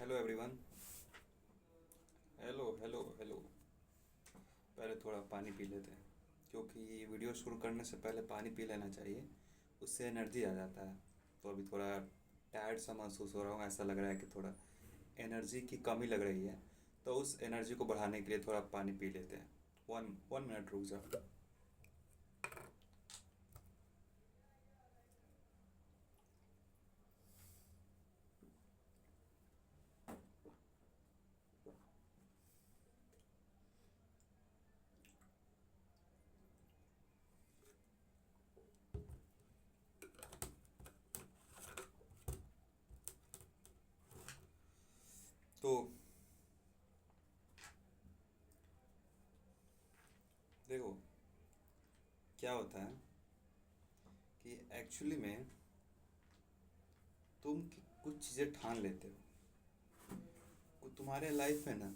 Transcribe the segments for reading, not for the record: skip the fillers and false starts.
Hello everyone. Hello hello hello. पहले थोड़ा पानी पी लेते हैं, क्योंकि वीडियो शुरू करने से पहले पानी पी लेना चाहिए। उससे एनर्जी आ जाता है। तो अभी थोड़ा टायर्ड सा महसूस हो रहा हूँ, ऐसा लग रहा है कि थोड़ा एनर्जी की कमी लग रही है। तो उस एनर्जी को बढ़ाने के लिए थोड़ा पानी पी लेते हैं। वन वन मिनट रुक जाओ। तो देखो, क्या होता है कि एक्चुअली में तुम कुछ चीज़ें ठान लेते हो। तुम्हारे लाइफ में ना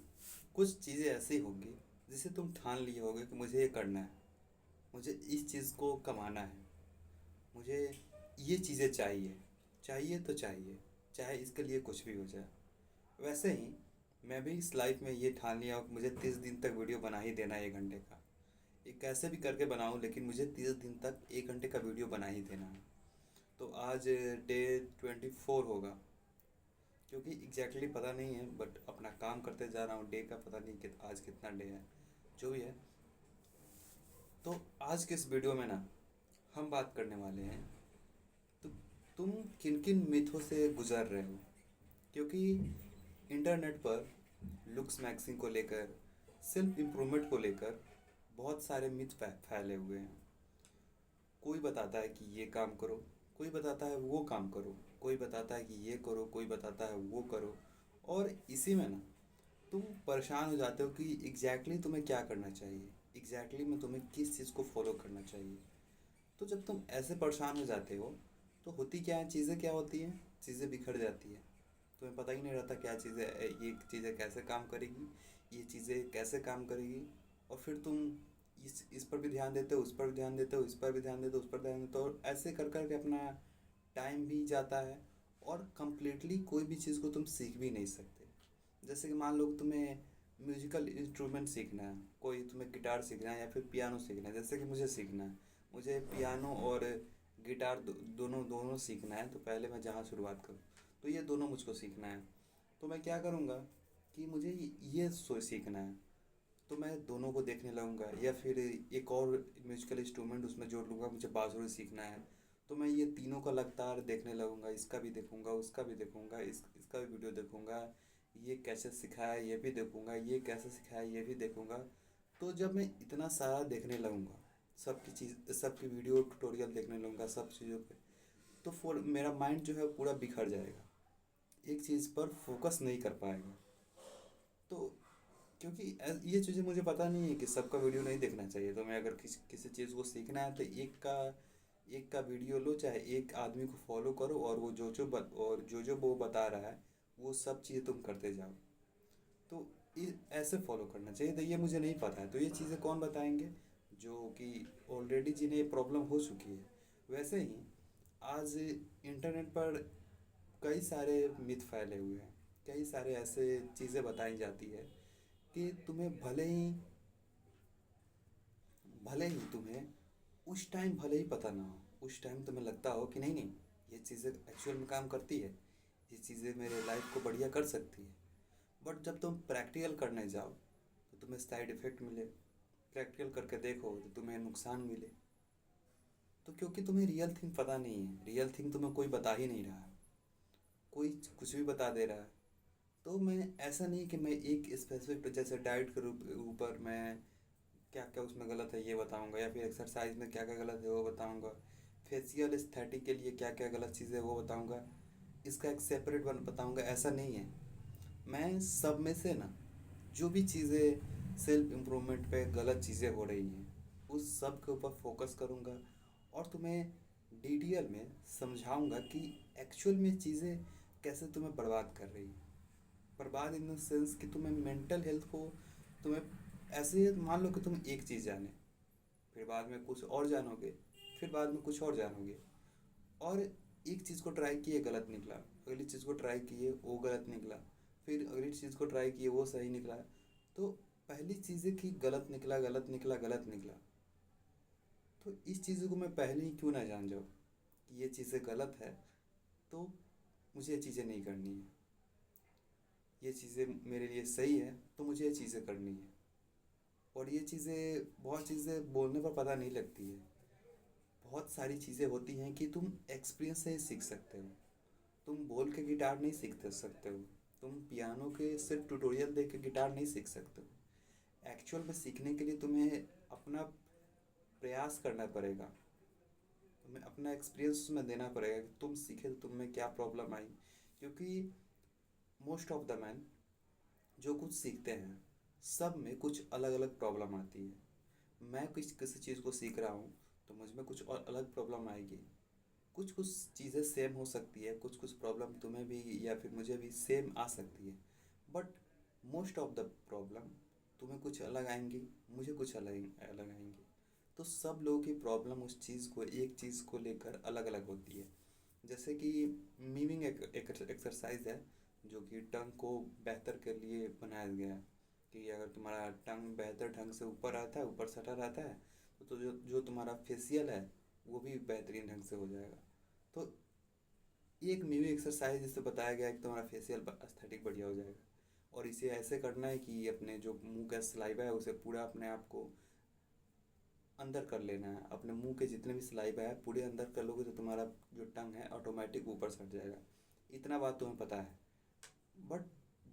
कुछ चीज़ें ऐसी होंगी जिसे तुम ठान लिए होगे कि मुझे ये करना है, मुझे इस चीज़ को कमाना है, मुझे ये चीज़ें चाहिए। चाहिए तो चाहिए, चाहे इसके लिए कुछ भी हो जाए। वैसे ही मैं भी इस लाइफ में ये ठान लिया हूँ कि मुझे 30 दिन तक वीडियो बना ही देना है, 1 घंटे का। ये कैसे भी करके बनाऊँ, लेकिन मुझे 30 दिन तक 1 घंटे का वीडियो बना ही देना है। तो आज डे 24 होगा, क्योंकि एग्जैक्टली पता नहीं है, बट अपना काम करते जा रहा हूँ। डे का पता नहीं कि आज कितना डे है, जो भी है। तो आज के इस वीडियो में ना हम बात करने वाले हैं, तो तुम किन किन मिथों से गुजर रहे हो। क्योंकि इंटरनेट पर लुक्स मैक्सिंग को लेकर, सेल्फ इम्प्रूवमेंट को लेकर बहुत सारे मिथ फैले हुए हैं। कोई बताता है कि ये काम करो, कोई बताता है वो काम करो, कोई बताता है कि ये करो, कोई बताता है वो करो। और इसी में ना तुम परेशान हो जाते हो कि एग्जैक्टली तुम्हें क्या करना चाहिए, एग्जैक्टली में तुम्हें किस चीज़ को फॉलो करना चाहिए। तो जब तुम ऐसे परेशान हो जाते हो, तो होती क्या है, चीज़ें क्या होती हैं, चीज़ें बिखर जाती हैं। तुम्हें पता ही नहीं रहता क्या चीज़ें, ये चीज़ें कैसे काम करेगी, ये चीज़ें कैसे काम करेगी। और फिर तुम इस पर भी ध्यान देते हो, उस पर भी ध्यान देते हो, इस पर भी ध्यान देते हो, उस पर ध्यान देते हो, और ऐसे कर कर के अपना टाइम भी जाता है। और कंप्लीटली कोई भी चीज़ को तुम सीख भी नहीं सकते। जैसे कि मान लो कि तुम्हें म्यूजिकल इंस्ट्रूमेंट सीखना है, कोई तुम्हें गिटार सीखना है या फिर पियानो सीखना है। जैसे कि मुझे सीखना है, मुझे पियानो और गिटार दोनों दोनों सीखना है। तो पहले मैं जहाँ शुरुआत करूँ, तो ये दोनों मुझको सीखना है। तो मैं क्या करूँगा कि मुझे ये सीखना है, तो मैं दोनों को देखने लगूंगा, या फिर एक और म्यूजिकल इंस्ट्रूमेंट उसमें जोड़ लूँगा। मुझे बांसुरी सीखना है, तो मैं ये तीनों का लगातार देखने लगूंगा। इसका भी देखूंगा, उसका भी देखूंगा, इसका भी वीडियो देखूंगा। ये कैसे सिखाया ये भी देखूंगा, ये कैसे सिखाया ये भी देखूंगा। तो जब मैं इतना सारा देखने लगूंगा, सबकी चीज़, सबकी वीडियो ट्यूटोरियल देखने लगूंगा सब चीज़ों पे, तो फिर मेरा माइंड जो है पूरा बिखर जाएगा, एक चीज़ पर फोकस नहीं कर पाएगा। तो क्योंकि ये चीज़ें मुझे पता नहीं है कि सबका वीडियो नहीं देखना चाहिए। तो मैं अगर किसी किसी चीज़ को सीखना है, तो एक का वीडियो लो, चाहे एक आदमी को फॉलो करो, और वो जो वो बता रहा है वो सब चीज़ें तुम करते जाओ। तो ऐसे फॉलो करना चाहिए। तो ये मुझे नहीं पता है, तो ये चीज़ें कौन बताएंगे, जो कि ऑलरेडी जिन्हें प्रॉब्लम हो चुकी है। वैसे ही आज इंटरनेट पर कई सारे मिथ फैले हुए हैं, कई सारे ऐसे चीज़ें बताई जाती है कि तुम्हें भले ही तुम्हें उस टाइम भले ही पता ना हो, उस टाइम तुम्हें लगता हो कि नहीं नहीं, ये चीज़ें एक्चुअल में काम करती है, ये चीज़ें मेरे लाइफ को बढ़िया कर सकती है। बट जब तुम प्रैक्टिकल करने जाओ, तो तुम्हें साइड इफ़ेक्ट मिले। प्रैक्टिकल करके देखो तो तुम्हें नुकसान मिले। तो क्योंकि तुम्हें रियल थिंग पता नहीं है, रियल थिंग तुम्हें कोई बता ही नहीं रहा है, कोई कुछ भी बता दे रहा है। तो मैं ऐसा नहीं कि मैं एक स्पेसिफिक, जैसे डाइट के ऊपर मैं क्या क्या उसमें गलत है ये बताऊंगा, या फिर एक्सरसाइज में क्या क्या गलत है वो बताऊंगा, फेशियल एस्थेटिक के लिए क्या क्या गलत चीज़ें वो बताऊंगा, इसका एक सेपरेट वन बताऊंगा। ऐसा नहीं है। मैं सब में से ना, जो भी चीज़ें सेल्फ इम्प्रूवमेंट पे गलत चीज़ें हो रही हैं, उस सब के ऊपर फोकस करूंगा, और तुम्हें डिटेल में समझाऊंगा कि एक्चुअल में चीज़ें कैसे तुम्हें बर्बाद कर रही हैं। बर्बाद इन द सेंस कि तुम्हें मेंटल हेल्थ को, तुम्हें ऐसे मान लो कि तुम एक चीज़ जाने, फिर बाद में कुछ और जानोगे, फिर बाद में कुछ और जानोगे, और एक चीज़ को ट्राई किए गलत निकला, अगली चीज़ को ट्राई किए वो गलत निकला, फिर अगली चीज़ को ट्राई किए, वो सही निकला। तो पहली चीज़ है कि गलत निकला, गलत निकला, गलत निकला। तो इस चीज़ को मैं पहले ही क्यों ना जान जाऊँ कि ये चीज़ें गलत है, तो मुझे ये चीज़ें नहीं करनी है। ये चीज़ें मेरे लिए सही है, तो मुझे ये चीज़ें करनी है। और ये चीज़ें, बहुत चीज़ें बोलने पर पता नहीं लगती है। बहुत सारी चीज़ें होती हैं कि तुम एक्सपीरियंस से ही सीख सकते हो। तुम बोल के गिटार नहीं सीख सकते हो। तुम पियानो के सिर्फ ट्यूटोरियल देख के गिटार नहीं सीख सकते हो। एक्चुअल में सीखने के लिए तुम्हें अपना प्रयास करना पड़ेगा। तुम्हें अपना एक्सपीरियंस उसमें देना पड़ेगा कि तुम सीखे तो तुम में क्या प्रॉब्लम आई। क्योंकि मोस्ट ऑफ द मैन जो कुछ सीखते हैं, सब में कुछ अलग अलग प्रॉब्लम आती है। मैं किसी चीज़ को सीख रहा हूँ तो मुझ में कुछ और अलग प्रॉब्लम आएगी। कुछ कुछ चीज़ें सेम हो सकती है, कुछ कुछ प्रॉब्लम तुम्हें भी या फिर मुझे भी सेम आ सकती है। But most of the problem तुम्हें कुछ अलग आएंगी, मुझे कुछ अलग अलग आएंगी। तो सब लोगों की प्रॉब्लम उस चीज़ को, एक चीज़ को लेकर अलग अलग होती है। जैसे कि मीमिंग एक एक्सरसाइज है जो कि टंग को बेहतर के लिए बनाया गया है। कि अगर तुम्हारा टंग बेहतर ढंग से ऊपर रहता है, ऊपर सटा रहता है, तो जो जो तुम्हारा फेशियल है वो भी बेहतरीन ढंग से हो जाएगा। तो एक मीमिंग एक्सरसाइज जिससे बताया गया है कि तुम्हारा फेशियल एस्थेटिक बढ़िया हो जाएगा। और इसे ऐसे करना है कि अपने जो मुंह का सलाइवा है उसे पूरा अपने आप को अंदर कर लेना है। अपने मुंह के जितने भी सलाइवा है पूरे अंदर कर लोगे तो तुम्हारा जो टंग है ऑटोमेटिक ऊपर सट जाएगा। इतना बात तुम्हें पता है। बट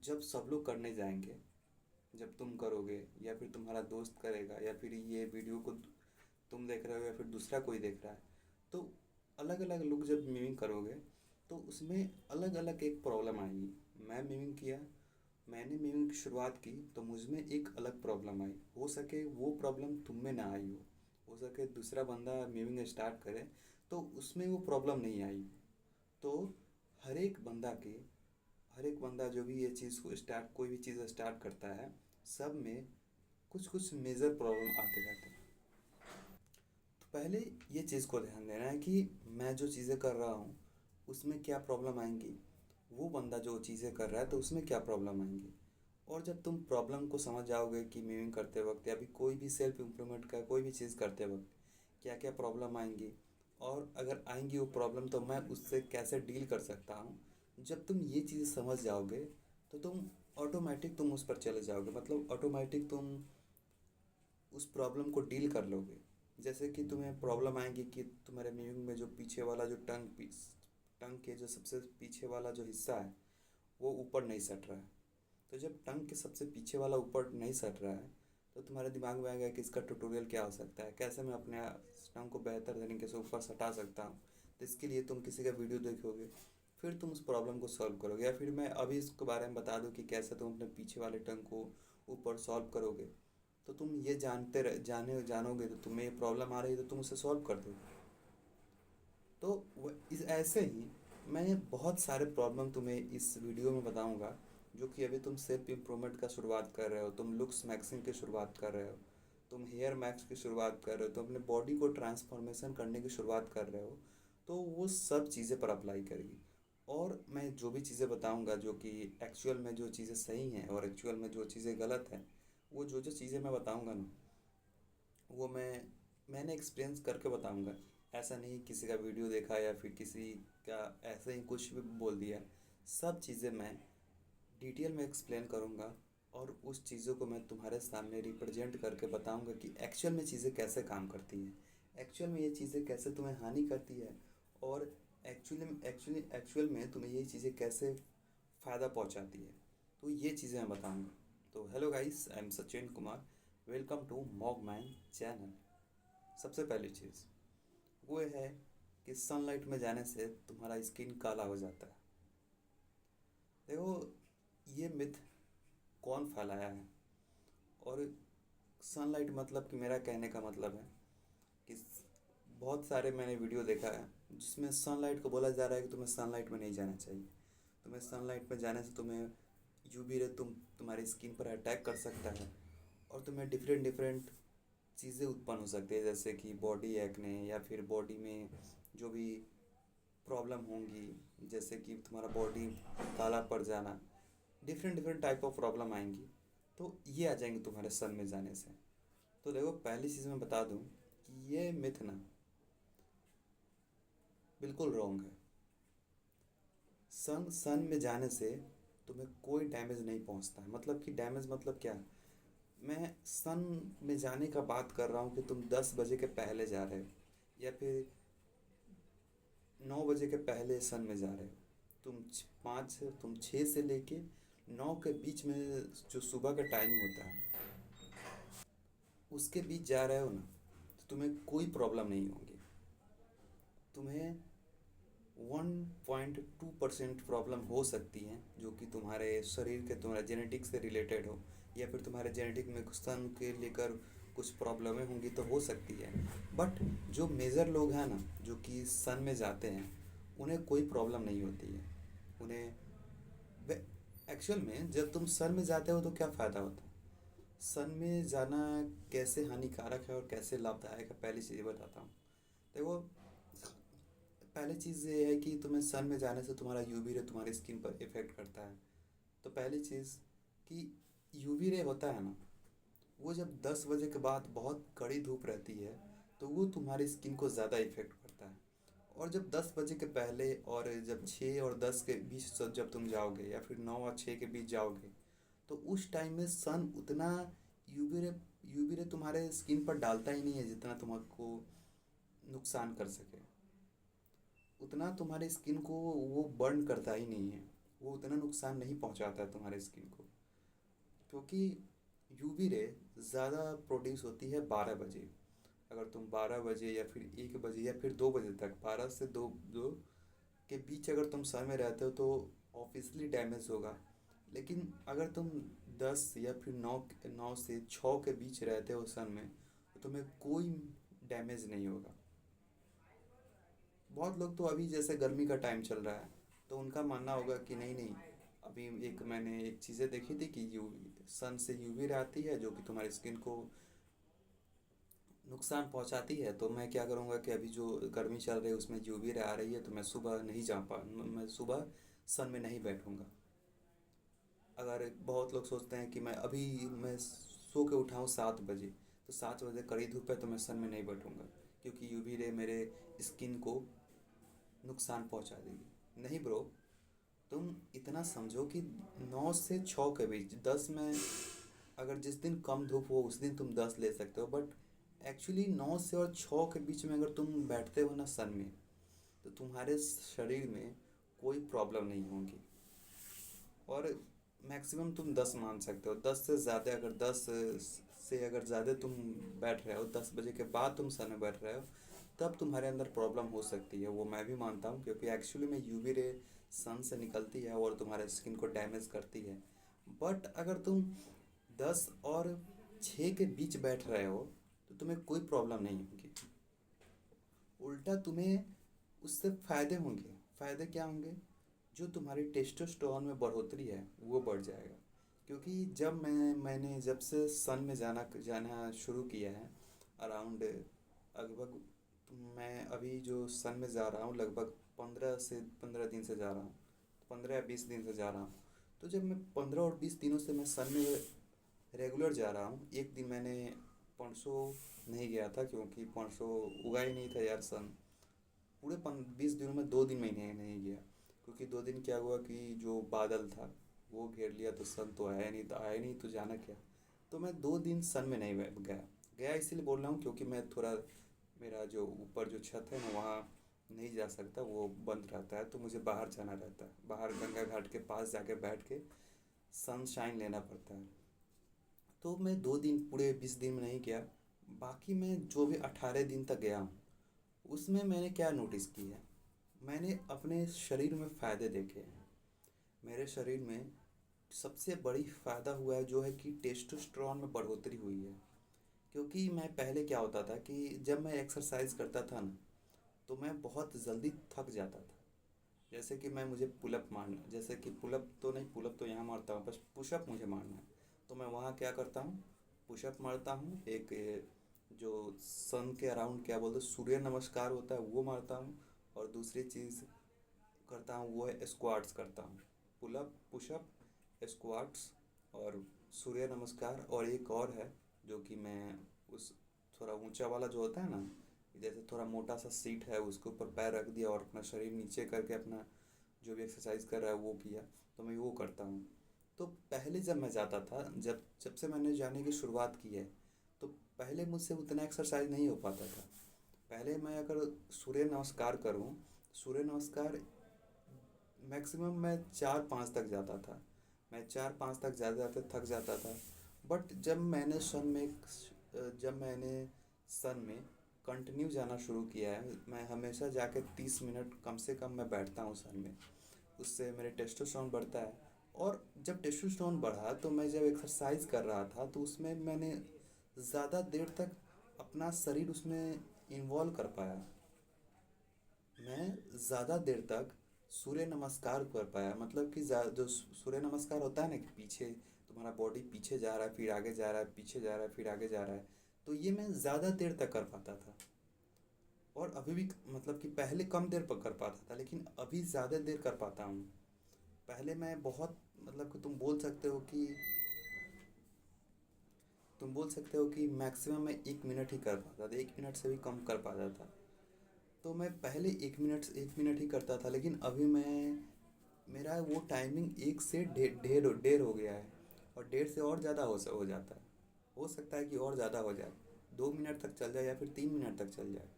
जब सब लोग करने जाएंगे, जब तुम करोगे या फिर तुम्हारा दोस्त करेगा या फिर ये वीडियो को तुम देख रहे हो या फिर दूसरा कोई देख रहा है, तो अलग अलग लोग जब मीमिंग करोगे तो उसमें अलग अलग एक प्रॉब्लम आएगी। मैं मीमिंग किया, मैंने मीमिंग की शुरुआत की तो मुझ में एक अलग प्रॉब्लम आई। हो सके वो प्रॉब्लम तुम में ना आई हो सके दूसरा बंदा मीमिंग स्टार्ट करे तो उसमें वो प्रॉब्लम नहीं आई। तो हर एक बंदा के हर एक बंदा जो भी ये चीज़ को स्टार्ट, कोई भी चीज़ स्टार्ट करता है, सब में कुछ कुछ मेजर प्रॉब्लम आते रहते हैं। तो पहले ये चीज़ को ध्यान देना है कि मैं जो चीज़ें कर रहा हूँ उसमें क्या प्रॉब्लम आएंगी, वो बंदा जो चीज़ें कर रहा है तो उसमें क्या प्रॉब्लम आएंगी। और जब तुम प्रॉब्लम को समझ जाओगे कि मीमिंग करते वक्त या भी कोई भी सेल्फ इम्प्रूवमेंट का कोई भी चीज़ करते वक्त क्या क्या प्रॉब्लम आएंगी, और अगर आएंगी वो प्रॉब्लम तो मैं उससे कैसे डील कर सकता हूँ, जब तुम ये चीज़ समझ जाओगे तो तुम ऑटोमेटिक तुम उस पर चले जाओगे। मतलब ऑटोमेटिक तुम उस प्रॉब्लम को डील कर लोगे। जैसे कि तुम्हें प्रॉब्लम आएगी कि तुम्हारे मीमिंग में जो पीछे वाला जो टंग के जो सबसे पीछे वाला जो हिस्सा है वो ऊपर नहीं सट रहा है। तो जब टंग के सबसे पीछे वाला ऊपर नहीं सट रहा है तो तुम्हारे दिमाग में आएगा कि इसका ट्यूटोरियल क्या हो सकता है, कैसे मैं अपने टंग को बेहतर तरीके से ऊपर सटा सकता हूँ। तो इसके लिए तुम किसी का वीडियो देखोगे, फिर तुम उस प्रॉब्लम को सॉल्व करोगे। या फिर मैं अभी इसके बारे में बता दूँ कि कैसे तुम अपने पीछे वाले टंग को ऊपर सॉल्व करोगे, तो तुम ये जानोगे तो तुम्हें ये प्रॉब्लम आ रही है तो तुम उसे सॉल्व कर दोगे। तो इस ऐसे ही मैं बहुत सारे प्रॉब्लम तुम्हें इस वीडियो में बताऊंगा। जो कि अभी तुम सेल्फ इम्प्रूवमेंट का शुरुआत कर रहे हो, तुम लुक्स मैक्सिंग की शुरुआत कर रहे हो, तुम हेयर मैक्स की शुरुआत कर रहे हो, तुम अपने बॉडी को ट्रांसफॉर्मेशन करने की शुरुआत कर रहे हो, तो वो सब चीज़ें पर अप्लाई करेगी। और मैं जो भी चीज़ें बताऊंगा जो कि एक्चुअल में जो चीज़ें सही हैं और एक्चुअल में जो चीज़ें गलत हैं, वो जो जो चीज़ें मैं बताऊंगा ना, वो मैंने एक्सपीरियंस करके बताऊंगा। ऐसा नहीं किसी का वीडियो देखा या फिर किसी का ऐसे ही कुछ भी बोल दिया। सब चीज़ें मैं डिटेल में एक्सप्लेन करूंगा और उस चीज़ों को मैं तुम्हारे सामने रिप्रेजेंट करके बताऊंगा कि एक्चुअल में चीज़ें कैसे काम करती हैं, एक्चुअल में ये चीज़ें कैसे तुम्हें हानि करती है, और एक्चुअल में तुम्हें ये चीज़ें कैसे फ़ायदा पहुंचाती है। तो ये चीज़ें मैं बताऊंगा। तो hello guys, I am Sachin Kumar, welcome to Mogman channel. सबसे पहली चीज़ वो है कि सनलाइट में जाने से तुम्हारा स्किन काला हो जाता है। देखो, ये मिथ कौन फैलाया है? और सनलाइट मतलब कि मेरा कहने का मतलब है कि बहुत सारे मैंने वीडियो देखा है जिसमें सनलाइट को बोला जा रहा है कि तुम्हें सनलाइट में नहीं जाना चाहिए। तुम्हें सनलाइट में जाने से तुम्हें यूवी रे तुम्हारी स्किन पर अटैक कर सकता है और तुम्हें डिफरेंट डिफरेंट चीज़ें उत्पन्न हो सकती है, जैसे कि बॉडी एक्ने या फिर बॉडी में जो भी प्रॉब्लम होंगी, जैसे कि तुम्हारा बॉडी काला पड़ जाना। Different different type of problem आएंगी। तो ये आ जाएंगी तुम्हारे सन में जाने से। तो देखो, पहली चीज़ मैं बता दूं कि ये मिथ ना बिल्कुल रॉन्ग है। सन सन में जाने से तुम्हें कोई डैमेज नहीं पहुंचता है। मतलब कि डैमेज मतलब क्या? मैं सन में जाने का बात कर रहा हूँ कि तुम 10 बजे के पहले जा रहे हो, या फिर 9 बजे के पहले सन में जा रहे हो। तुम 6 से लेके 9 के बीच में जो सुबह का टाइम होता है, उसके बीच जा रहे हो ना, तो तुम्हें कोई प्रॉब्लम नहीं होगी। तुम्हें 1.2% प्रॉब्लम हो सकती है, जो कि तुम्हारे शरीर के, तुम्हारे जेनेटिक से रिलेटेड हो, या फिर तुम्हारे जेनेटिक में स्तन के लेकर कुछ प्रॉब्लमें होंगी तो हो सकती है। बट जो मेजर लोग हैं ना, जो कि सन में जाते हैं, उन्हें कोई प्रॉब्लम नहीं होती है। उन्हें एक्चुअल में जब तुम सन में जाते हो तो क्या फ़ायदा होता है? सन में जाना कैसे हानिकारक है और कैसे लाभदायक है, पहली चीज़ बताता हूँ। देखो, पहली चीज़ ये है कि तुम्हें सन में जाने से तुम्हारा यूवी रे तुम्हारी स्किन पर इफ़ेक्ट करता है। तो पहली चीज़ कि यूवी रे होता है ना, वो जब 10 बजे के बाद बहुत कड़ी धूप रहती है, तो वो तुम्हारी स्किन को ज़्यादा इफ़ेक्ट करता है। और जब 10 बजे के पहले, और जब 6 और 10 के बीच जब तुम जाओगे, या फिर 9 और 6 के बीच जाओगे, तो उस टाइम में सन उतना यूवी रे यूवी रे तुम्हारे स्किन पर डालता ही नहीं है जितना तुमको नुकसान कर सके। उतना तुम्हारे स्किन को वो बर्न करता ही नहीं है। वो उतना नुकसान नहीं पहुंचाता है तुम्हारे स्किन को। क्योंकि यूवी रे ज़्यादा प्रोड्यूस होती है 12 बजे। अगर तुम 12 बजे या फिर 1 बजे या फिर 2 बजे तक, 12 से 2 के बीच अगर तुम सन में रहते हो, तो ऑब्वियसली डैमेज होगा। लेकिन अगर तुम 10 या फिर 9 से 6 के बीच रहते हो सन में, तो तुम्हें कोई डैमेज नहीं होगा। बहुत लोग तो अभी जैसे गर्मी का टाइम चल रहा है, तो उनका मानना होगा कि नहीं नहीं, अभी मैंने एक चीज़ें देखी थी कि सन से यूवी रे आती है जो कि तुम्हारी स्किन को नुकसान पहुंचाती है। तो मैं क्या करूँगा कि अभी जो गर्मी चल रही है उसमें यूवी रे आ रही है, तो मैं सुबह नहीं जा पा मैं सुबह सन में नहीं बैठूँगा। अगर बहुत लोग सोचते हैं कि मैं सो के उठाऊँ 7 बजे, तो 7 बजे कड़ी धूप है तो मैं सन में नहीं बैठूँगा, क्योंकि यूवी रे मेरे स्किन को नुकसान पहुंचा देगी। नहीं ब्रो, तुम इतना समझो कि 9 से 6 के बीच, 10 में अगर जिस दिन कम धूप हो उस दिन तुम 10 ले सकते हो, बट एक्चुअली 9 से और 6 के बीच में अगर तुम बैठते हो ना सन में, तो तुम्हारे शरीर में कोई प्रॉब्लम नहीं होगी। और मैक्सिमम तुम 10 मान सकते हो। 10 से ज़्यादा, अगर 10 से अगर ज़्यादा तुम बैठ रहे हो, 10 बजे के बाद तुम सन में बैठ रहे हो, तब तुम्हारे अंदर प्रॉब्लम हो सकती है। वो मैं भी मानता हूँ, क्योंकि एक्चुअली में यूवी रे सन से निकलती है और तुम्हारे स्किन को डैमेज करती है। बट अगर तुम 10 और 6 के बीच बैठ रहे हो, तो तुम्हें कोई प्रॉब्लम नहीं होगी। उल्टा तुम्हें उससे फ़ायदे होंगे। फ़ायदे क्या होंगे? जो तुम्हारी टेस्टोस्टेरोन में बढ़ोतरी है वो बढ़ जाएगा। क्योंकि मैंने जब से सन में जाना जाना शुरू किया है, अराउंड लगभग, मैं अभी जो सन में जा रहा हूँ लगभग 15 दिन से जा रहा हूँ, 15 या 20 दिन से जा रहा हूँ। तो जब मैं 15 और 20 दिनों से मैं सन में रेगुलर जा रहा हूँ, एक दिन मैंने परसों नहीं गया था, क्योंकि परसों उगा ही नहीं था यार सन। पूरे 20 दिनों में 2 दिन महीने नहीं गया, क्योंकि 2 दिन क्या हुआ कि जो बादल था वो घेर लिया, तो सन तो आया नहीं तो जाना क्या। तो मैं 2 दिन सन में नहीं गया गया इसीलिए बोल रहा हूँ, क्योंकि मैं थोड़ा, मेरा जो ऊपर जो छत है ना वहाँ नहीं जा सकता, वो बंद रहता है, तो मुझे बाहर जाना रहता है। बाहर गंगा घाट के पास जाके बैठ के सनशाइन लेना पड़ता है। तो मैं 2 दिन, पूरे 20 दिन में नहीं गया। बाकी मैं जो भी 18 दिन तक गया हूँ, उसमें मैंने क्या नोटिस किया है, मैंने अपने शरीर में फ़ायदे देखे हैं। मेरे शरीर में सबसे बड़ी फ़ायदा हुआ है जो है कि टेस्टोस्टेरोन में बढ़ोतरी हुई है। क्योंकि मैं पहले क्या होता था कि जब मैं एक्सरसाइज करता था ना, तो मैं बहुत जल्दी थक जाता था। जैसे कि मुझे पुलअप मारना, जैसे कि पुलअप तो नहीं, पुलअप तो यहाँ मारता हूँ, बस पुशअप मुझे मारना है। तो मैं वहाँ क्या करता हूँ, पुशअप मारता हूँ, एक जो सन के अराउंड क्या बोलते हैं, सूर्य नमस्कार होता है वो मारता हूँ। और दूसरी चीज़ करता हूँ वो है स्क्वाट्स करता हूँ। पुलअप, पुशअप, स्क्वाट्स और सूर्य नमस्कार, और एक और है जो कि मैं उस थोड़ा ऊंचा वाला जो होता है ना, जैसे थोड़ा मोटा सा सीट है उसके ऊपर पैर रख दिया और अपना शरीर नीचे करके अपना जो भी एक्सरसाइज कर रहा है वो किया, तो मैं वो करता हूँ। तो पहले जब मैं जाता था, जब जब से मैंने जाने की शुरुआत की है, तो पहले मुझसे उतना एक्सरसाइज नहीं हो पाता था। पहले मैं अगर सूर्य नमस्कार करूँ, सूर्य नमस्कार मैक्सिमम मैं 4-5 तक जाता था। मैं 4-5 तक जाते जाते थक जाता था। बट जब मैंने सन में कंटिन्यू जाना शुरू किया है, मैं हमेशा जाके 30 मिनट कम से कम मैं बैठता हूँ सन में। उससे मेरे टेस्टोस्टेरोन बढ़ता है। और जब टेस्टोस्टेरोन बढ़ा तो मैं जब एक्सरसाइज कर रहा था तो उसमें मैंने ज़्यादा देर तक अपना शरीर उसमें इन्वॉल्व कर पाया। मैं ज़्यादा देर तक सूर्य नमस्कार कर पाया, मतलब कि जो सूर्य नमस्कार होता है ना कि पीछे तुम्हारा बॉडी पीछे जा रहा है फिर आगे जा रहा है, पीछे जा रहा है फिर आगे जा रहा है, तो ये मैं ज़्यादा देर तक कर पाता था। और अभी भी मतलब कि पहले कम देर पर कर पाता था लेकिन अभी ज़्यादा देर कर पाता हूँ। पहले मैं बहुत मतलब कि तुम बोल सकते हो कि मैक्सिमम मैं 1 मिनट ही कर पाता था, 1 मिनट से भी कम कर पाता था। तो मैं पहले 1 मिनट ही करता था, लेकिन अभी मेरा वो टाइमिंग 1 से डेढ़ हो गया है। और डेढ़ से और ज़्यादा हो जाता है। हो सकता है कि और ज़्यादा हो जाए, 2 मिनट तक चल जाए या फिर 3 मिनट तक चल जाए।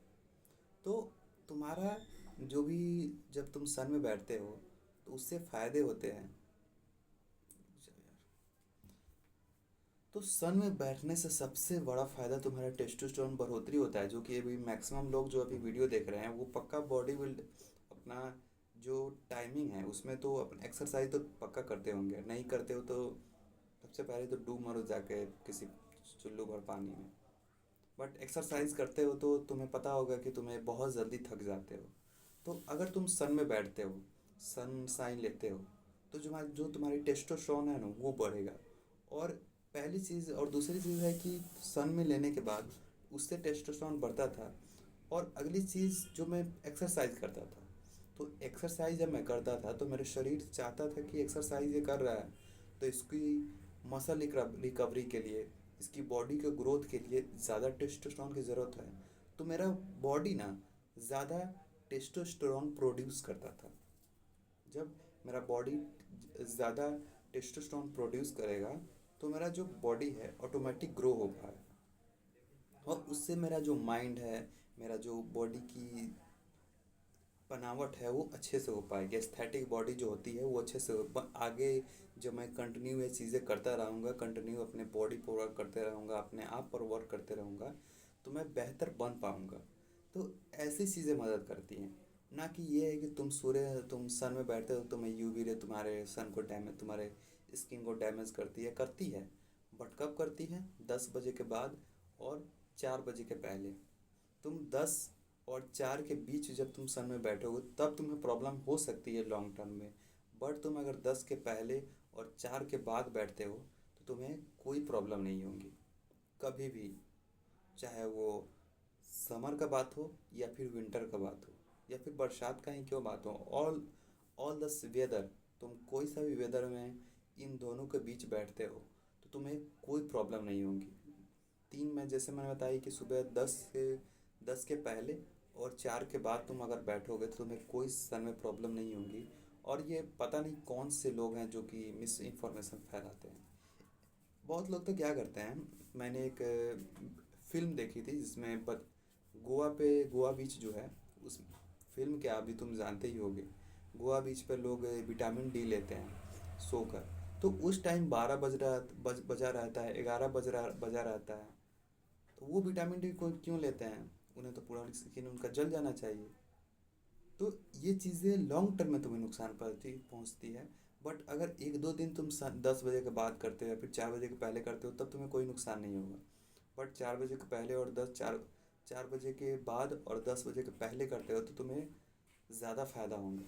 तो तुम्हारा जो भी जब तुम सन में बैठते हो तो उससे फ़ायदे होते हैं। तो सन में बैठने से सबसे बड़ा फ़ायदा तुम्हारा टेस्टोस्टेरोन बढ़ोतरी होता है, जो कि अभी मैक्सिमम लोग जो अभी वीडियो देख रहे हैं वो पक्का बॉडी बिल्ड अपना जो टाइमिंग है उसमें तो अपना एक्सरसाइज तो पक्का करते होंगे। नहीं करते हो तो सबसे पहले तो डूब मरो जाके किसी चुल्लू भर पानी में। बट एक्सरसाइज करते हो तो तुम्हें पता होगा कि तुम्हें बहुत जल्दी थक जाते हो। तो अगर तुम सन में बैठते हो, सन साइन लेते हो, तो जो तुम्हारी टेस्टोस्टेरोन है ना वो बढ़ेगा। और पहली चीज़ और दूसरी चीज़ है कि सन में लेने के बाद उससे टेस्टोस्टेरोन बढ़ता था। और अगली चीज़ जो मैं एक्सरसाइज करता था, तो एक्सरसाइज जब मैं करता था तो मेरे शरीर चाहता था कि एक्सरसाइज ये कर रहा है तो इसकी मसल रिकवरी के लिए, इसकी बॉडी के ग्रोथ के लिए ज़्यादा टेस्टोस्टेरोन की ज़रूरत है। तो मेरा बॉडी ना ज़्यादा टेस्टोस्टेरोन प्रोड्यूस करता था। जब मेरा बॉडी ज़्यादा टेस्टोस्टेरोन प्रोड्यूस करेगा तो मेरा जो बॉडी है ऑटोमेटिक ग्रो हो पाएगा। और उससे मेरा जो माइंड है, मेरा जो बॉडी की बनावट है वो अच्छे से हो पाएगी। एस्थेटिक बॉडी जो होती है वो अच्छे से आगे जब मैं कंटिन्यू ये चीज़ें करता रहूँगा, कंटिन्यू अपने बॉडी पर वर्क करते रहूँगा, अपने आप पर वर्क करते रहूँगा, तो मैं बेहतर बन पाऊँगा। तो ऐसी चीज़ें मदद करती हैं। ना कि ये है कि तुम सन में बैठते हो, तुम्हें यूवी रे तुम्हारे सन को डैमेज, तुम्हारे स्किन को डैमेज करती है। बट कब करती है? 10 बजे के बाद और 4 बजे के पहले। तुम 10 और 4 के बीच जब तुम सन में बैठोगे तब तुम्हें प्रॉब्लम हो सकती है लॉन्ग टर्म में। बट तुम अगर 10 के पहले और 4 के बाद बैठते हो तो तुम्हें कोई प्रॉब्लम नहीं होगी कभी भी। चाहे वो समर का बात हो या फिर विंटर का बात हो या फिर बरसात का ही क्यों बात हो, ऑल ऑल द वेदर, तुम कोई सा भी वेदर में इन दोनों के बीच बैठते हो तो तुम्हें कोई प्रॉब्लम नहीं होगी। तीन में जैसे मैंने बताया कि सुबह 10 के पहले और 4 के बाद तुम अगर बैठोगे तो तुम्हें कोई सर में प्रॉब्लम नहीं होगी। और ये पता नहीं कौन से लोग हैं जो कि मिस इन्फॉर्मेशन फैलाते हैं। बहुत लोग तो क्या करते हैं, मैंने एक फिल्म देखी थी जिसमें गोवा बीच जो है, उस फिल्म क्या अभी तुम जानते ही होगे। गोवा बीच पर लोग विटामिन डी लेते हैं सोकर। तो उस टाइम 12 बजा रहता है, 11 बजा रहता है। तो वो विटामिन डी को क्यों लेते हैं? उन्हें तो पूरा स्किन उनका जल जाना चाहिए। तो ये चीज़ें लॉन्ग टर्म में तुम्हें नुकसान पहुंचती है। बट अगर 1-2 दिन तुम 10 बजे के बाद करते हो या फिर 4 बजे के पहले करते हो तब तुम्हें कोई नुकसान नहीं होगा। बट 4 बजे के पहले और 4 बजे के बाद और 10 बजे के पहले करते हो तो तुम्हें ज़्यादा फ़ायदा होंगे।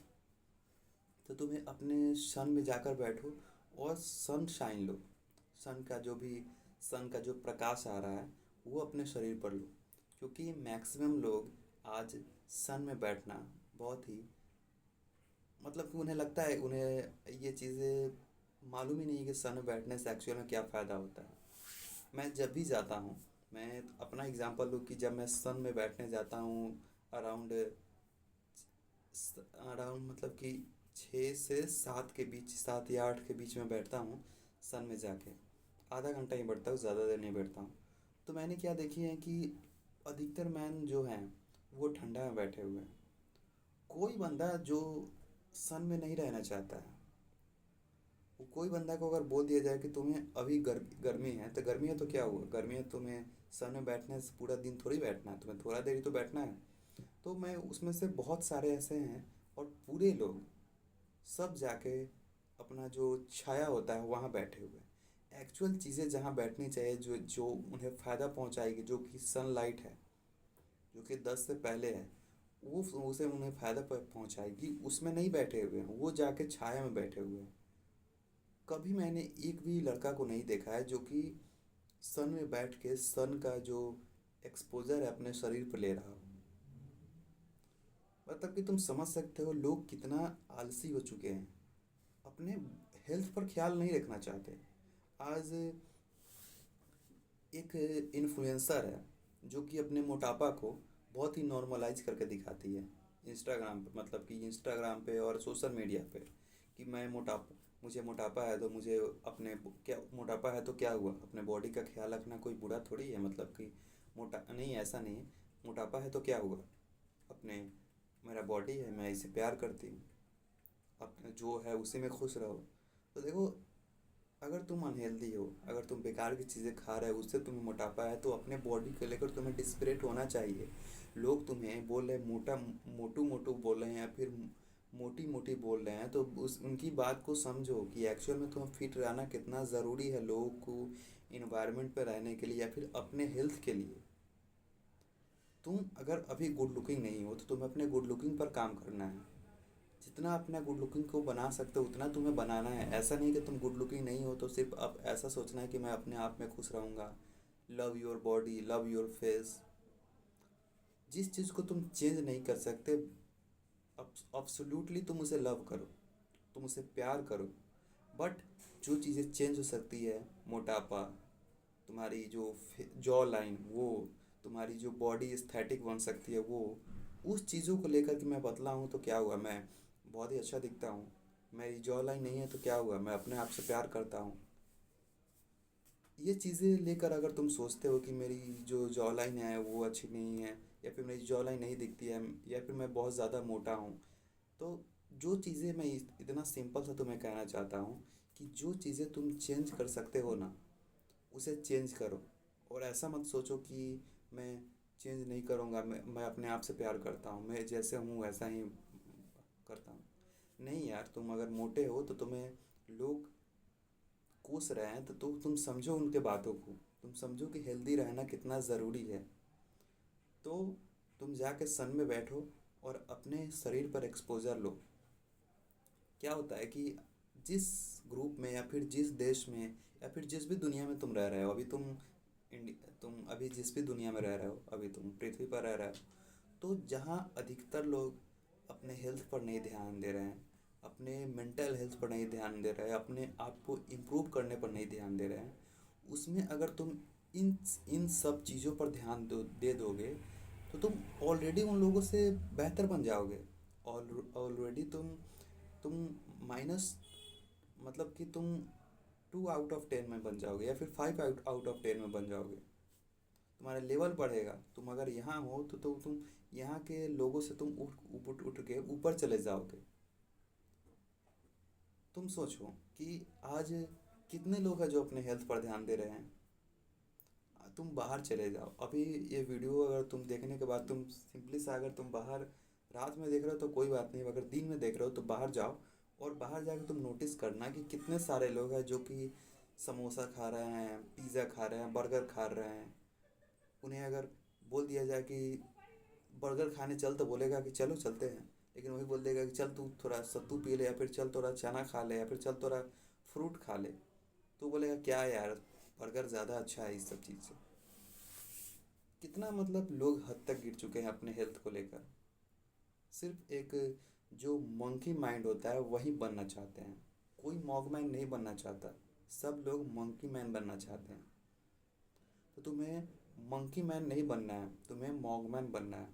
तो तुम्हें अपने सन में जाकर बैठो और सन शाइन लो। सन का जो भी सन का जो प्रकाश आ रहा है वो अपने शरीर पर लो। क्योंकि मैक्सिमम लोग आज सन में बैठना बहुत ही, मतलब कि उन्हें लगता है, उन्हें ये चीज़ें मालूम ही नहीं है कि सन में बैठने से एक्चुअल में क्या फ़ायदा होता है। मैं जब भी जाता हूँ, मैं अपना एग्जांपल लूँ कि जब मैं सन में बैठने जाता हूँ अराउंड अराउंड मतलब कि 6 से 7 के बीच, 7 या 8 के बीच में बैठता हूँ सन में जाके। आधा घंटा ही बैठता हूँ, ज़्यादा देर नहीं बैठता हूँ। तो मैंने क्या देखी है कि अधिकतर मैन जो हैं वो ठंडा में बैठे हुए हैं। कोई बंदा जो सन में नहीं रहना चाहता है, वो कोई बंदा को अगर बोल दिया जाए कि तुम्हें अभी गर्मी है, तो गर्मी है तो क्या हुआ, गर्मी है तुम्हें सन में बैठने से पूरा दिन थोड़ी बैठना है, तुम्हें थोड़ा देर ही तो बैठना है। तो मैं उसमें से बहुत सारे ऐसे हैं, और पूरे लोग सब जाके अपना जो छाया होता है वहाँ बैठे हुए हैं। एक्चुअल चीज़ें जहाँ बैठनी चाहिए, जो जो उन्हें फ़ायदा पहुँचाएगी, जो कि सनलाइट है, जो कि 10 से पहले है, वो उसे उन्हें फ़ायदा पहुँचाएगी, उसमें नहीं बैठे हुए हैं, वो जाके छाया में बैठे हुए हैं। कभी मैंने एक भी लड़का को नहीं देखा है जो कि सन में बैठ के सन का जो एक्सपोजर है अपने शरीर पर ले रहा हो। मतलब कि तुम समझ सकते हो लोग कितना आलसी हो चुके हैं, अपने हेल्थ पर ख्याल नहीं रखना चाहते। आज एक इन्फ्लुएंसर है जो कि अपने मोटापा को बहुत ही नॉर्मलाइज करके दिखाती है इंस्टाग्राम पे, मतलब कि इंस्टाग्राम पे और सोशल मीडिया पे, कि मैं मोटापा मुझे मोटापा है तो मुझे अपने क्या मोटापा है तो क्या हुआ, अपने बॉडी का ख्याल रखना कोई बुरा थोड़ी है। मतलब कि मोटा नहीं, ऐसा नहीं है। मोटापा है तो क्या हुआ, अपने मेरा बॉडी है, मैं इसे प्यार करती हूँ, अपने जो है उसी में खुश रहो। तो देखो, अगर तुम अनहेल्दी हो, अगर तुम बेकार की चीज़ें खा रहे हो, उससे तुम्हें मोटापा है, तो अपने बॉडी को लेकर तुम्हें डिस्परेट होना चाहिए। लोग तुम्हें बोल रहे हैं मोटा, मोटू मोटू बोल रहे हैं, या फिर मोटी मोटी बोल रहे हैं, तो उस उनकी बात को समझो कि एक्चुअल में तुम्हें फिट रहना कितना ज़रूरी है लोगों को, इन्वायरमेंट पर रहने के लिए या फिर अपने हेल्थ के लिए। तुम अगर अभी गुड लुकिंग नहीं हो तो तुम्हें अपने गुड लुकिंग पर काम करना है। जितना अपना गुड लुकिंग को बना सकते हो उतना तुम्हें बनाना है। ऐसा नहीं कि तुम गुड लुकिंग नहीं हो तो सिर्फ अब ऐसा सोचना है कि मैं अपने आप में खुश रहूँगा। Love your body, love your face. जिस चीज़ को तुम चेंज नहीं कर सकते, अब्सोल्युटली तुम उसे लव करो, तुम उसे प्यार करो। बट जो चीज़ें चेंज हो सकती है, मोटापा, तुम्हारी जो जॉ लाइन, वो तुम्हारी जो बॉडी एस्थेटिक बन सकती है, वो उस चीज़ों को लेकर के मैं पतला हूँ तो क्या हुआ, मैं बहुत ही अच्छा दिखता हूँ। मेरी जॉ लाइन नहीं है तो क्या हुआ, मैं अपने आप से प्यार करता हूँ। ये चीज़ें लेकर अगर तुम सोचते हो कि मेरी जो जॉ लाइन है वो अच्छी नहीं है, या फिर मेरी जॉ लाइन नहीं दिखती है, या फिर मैं बहुत ज़्यादा मोटा हूँ, तो जो चीज़ें मैं इतना सिंपल सा तुम्हें कहना चाहता हूँ कि जो चीज़ें तुम चेंज कर सकते हो ना, उसे चेंज करो। और ऐसा मत सोचो कि मैं चेंज नहीं करूँगा, मैं अपने आप से प्यार करता हूँ, मैं जैसे हूँ वैसा ही करता हूँ। नहीं यार, तुम अगर मोटे हो तो तुम्हें लोग कोस रहे हैं, तो तुम समझो उनके बातों को, तुम समझो कि हेल्दी रहना कितना ज़रूरी है। तो तुम जाके सन में बैठो और अपने शरीर पर एक्सपोजर लो। क्या होता है कि जिस ग्रुप में या फिर जिस देश में या फिर जिस भी दुनिया में तुम रह रहे हो, अभी तुम अभी जिस भी दुनिया में रह रहे हो, अभी तुम पृथ्वी पर रह रहे हो, तो जहाँ अधिकतर लोग अपने हेल्थ पर नहीं ध्यान दे रहे हैं, अपने मेंटल हेल्थ पर नहीं ध्यान दे रहे हैं, अपने आप को इम्प्रूव करने पर नहीं ध्यान दे रहे हैं, उसमें अगर तुम इन इन सब चीज़ों पर ध्यान दे दोगे, तो तुम ऑलरेडी उन लोगों से बेहतर बन जाओगे। ऑलरेडी तुम माइनस, मतलब कि तुम 2 आउट ऑफ 10 में बन जाओगे, या फिर 5 आउट ऑफ 10 में बन जाओगे। तुम्हारा लेवल बढ़ेगा। तुम अगर यहाँ हो तो तुम यहाँ के लोगों से तुम उठ के ऊपर चले जाओगे। तुम सोचो कि आज कितने लोग हैं जो अपने हेल्थ पर ध्यान दे रहे हैं। तुम बाहर चले जाओ, अभी ये वीडियो अगर तुम देखने के बाद तुम सिंपली सा, अगर तुम बाहर रात में देख रहे हो तो कोई बात नहीं, अगर दिन में देख रहे हो तो बाहर जाओ, और बाहर जाकर तुम नोटिस करना कि कितने सारे लोग हैं जो कि समोसा खा रहे हैं, पिज़्ज़ा खा रहे हैं, बर्गर खा रहे हैं। उन्हें अगर बोल दिया जाए कि बर्गर खाने चल, तो बोलेगा कि चलो चलते हैं, लेकिन वही बोल देगा कि चल तू थोड़ा सत्तू पी ले, या फिर चल थोड़ा चना खा ले, या फिर चल थोड़ा फ्रूट खा ले। तो बोलेगा क्या यार, बर्गर ज़्यादा अच्छा है इस सब चीज़ से। कितना मतलब लोग हद तक गिर चुके हैं अपने हेल्थ को लेकर। सिर्फ एक जो मंकी माइंड होता है वही बनना चाहते हैं। कोई मॉगमैन नहीं बनना चाहता, सब लोग मंकी मैन बनना चाहते हैं। तो तुम्हें मंकी मैन नहीं बनना है, तुम्हें मॉगमैन बनना है।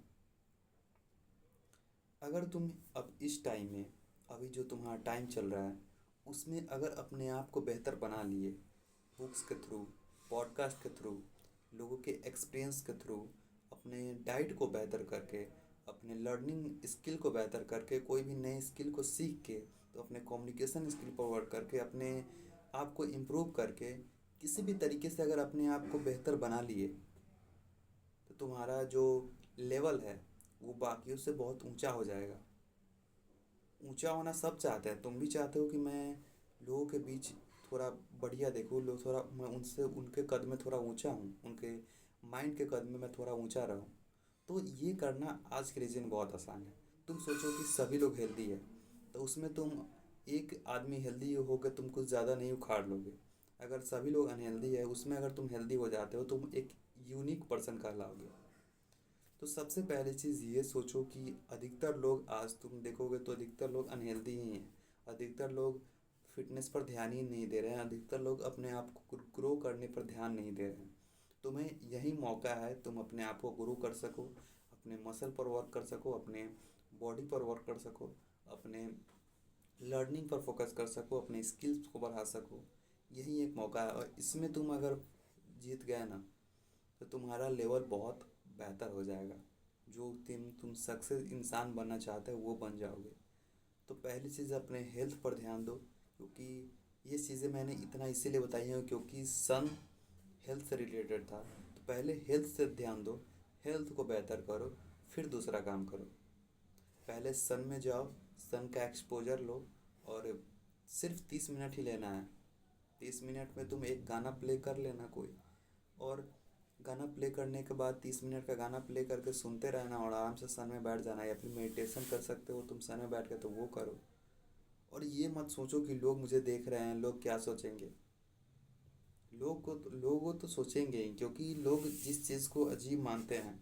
अगर तुम अब इस टाइम में, अभी जो तुम्हारा टाइम चल रहा है, उसमें अगर अपने आप को बेहतर बना लिए, बुक्स के थ्रू, पॉडकास्ट के थ्रू, लोगों के एक्सपीरियंस के थ्रू, अपने डाइट को बेहतर करके, अपने लर्निंग स्किल को बेहतर करके, कोई भी नए स्किल को सीख के, तो अपने कम्युनिकेशन स्किल पर वर्क करके, अपने आप को इम्प्रूव करके, किसी भी तरीके से अगर अपने आप को बेहतर बना लिए, तो तुम्हारा जो लेवल है वो बाकियों से बहुत ऊंचा हो जाएगा। ऊंचा होना सब चाहते हैं, तुम भी चाहते हो कि मैं लोगों के बीच थोड़ा बढ़िया देखूँ, लोग थोड़ा, मैं उनसे उनके कद में थोड़ा ऊंचा हूँ, उनके माइंड के कद में मैं थोड़ा ऊंचा रहूँ। तो ये करना आज के रीजन बहुत आसान है। तुम सोचो कि सभी लोग हेल्दी है, तो उसमें तुम एक आदमी हेल्दी होकर तुम कुछ ज़्यादा नहीं उखाड़ लोगे। अगर सभी लोग अनहेल्दी है, उसमें अगर तुम हेल्दी हो जाते हो, तुम एक यूनिक पर्सन कहलाओगे। तो सबसे पहली चीज़ ये सोचो कि अधिकतर लोग, आज तुम देखोगे तो अधिकतर लोग अनहेल्दी ही हैं। अधिकतर लोग फिटनेस पर ध्यान ही नहीं दे रहे हैं, अधिकतर लोग अपने आप को ग्रो करने पर ध्यान नहीं दे रहे हैं। तुम्हें यही मौका है, तुम अपने आप को ग्रो कर सको, अपने मसल पर वर्क कर सको, अपने बॉडी पर वर्क कर सको, अपने लर्निंग पर फोकस कर सको, अपने स्किल्स को बढ़ा सको। यही एक मौका है, और इसमें तुम अगर जीत गए ना, तो तुम्हारा लेवल बहुत बेहतर हो जाएगा। जो तुम सक्सेस इंसान बनना चाहते हो वो बन जाओगे। तो पहली चीज़ अपने हेल्थ पर ध्यान दो, क्योंकि ये चीज़ें मैंने इतना इसीलिए बताई हैं क्योंकि सन हेल्थ से रिलेटेड था। तो पहले हेल्थ से ध्यान दो, हेल्थ को बेहतर करो, फिर दूसरा काम करो। पहले सन में जाओ, सन का एक्सपोजर लो, और सिर्फ 30 मिनट ही लेना है। 30 मिनट में तुम एक गाना प्ले कर लेना कोई, और गाना प्ले करने के बाद 30 मिनट का गाना प्ले करके सुनते रहना, और आराम से सन में बैठ जाना, या फिर मेडिटेशन कर सकते हो तुम सन में बैठ के, तो वो करो। और ये मत सोचो कि लोग मुझे देख रहे हैं, लोग क्या सोचेंगे। लोग तो सोचेंगे ही, क्योंकि लोग जिस चीज़ को अजीब मानते हैं,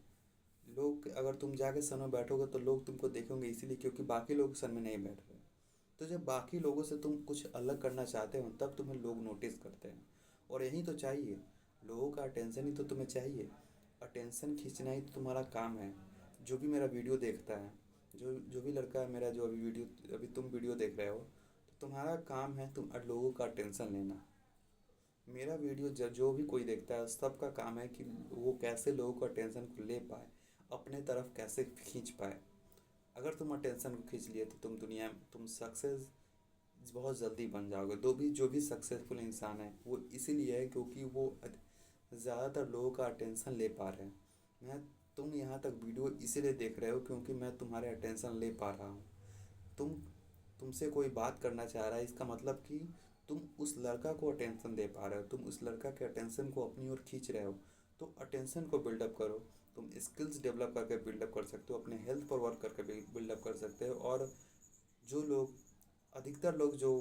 लोग, अगर तुम जाके सन में बैठोगे तो लोग तुमको देखेंगे इसीलिए क्योंकि बाकी लोग सन में नहीं बैठ रहे। तो जब बाकी लोगों से तुम कुछ अलग करना चाहते हो, तब तुम्हें लोग नोटिस करते हैं। और यही तो चाहिए, लोगों का अटेंशन ही तो तुम्हें चाहिए। अटेंशन खींचना ही तो तुम्हारा काम है। जो भी मेरा वीडियो देखता है, जो जो भी लड़का है मेरा, जो अभी तुम वीडियो देख रहे हो, तो तुम्हारा काम है तुम लोगों का अटेंशन लेना। मेरा वीडियो जो भी कोई देखता है, सबका काम है कि वो कैसे लोगों का अटेंशन को ले पाए, अपने तरफ कैसे खींच पाए। अगर तुम अटेंशन को खींच लिए तो तुम सक्सेस बहुत जल्दी बन जाओगे। जो भी सक्सेसफुल इंसान है वो इसीलिए है क्योंकि वो ज़्यादातर लोगों का अटेंशन ले पा रहे हैं। मैं तुम यहाँ तक वीडियो इसीलिए देख रहे हो क्योंकि मैं तुम्हारे अटेंशन ले पा रहा हूँ। तुम तुमसे कोई बात करना चाह रहा है, इसका मतलब कि तुम उस लड़का को अटेंशन दे पा रहे हो, तुम उस लड़का के अटेंशन को अपनी ओर खींच रहे हो। तो अटेंशन को बिल्डअप करो। तुम स्किल्स डेवलप करके बिल्डअप कर सकते हो, अपने हेल्थ पर वर्क करके बिल्डअप कर सकते हो। और जो लोग अधिकतर लोग जो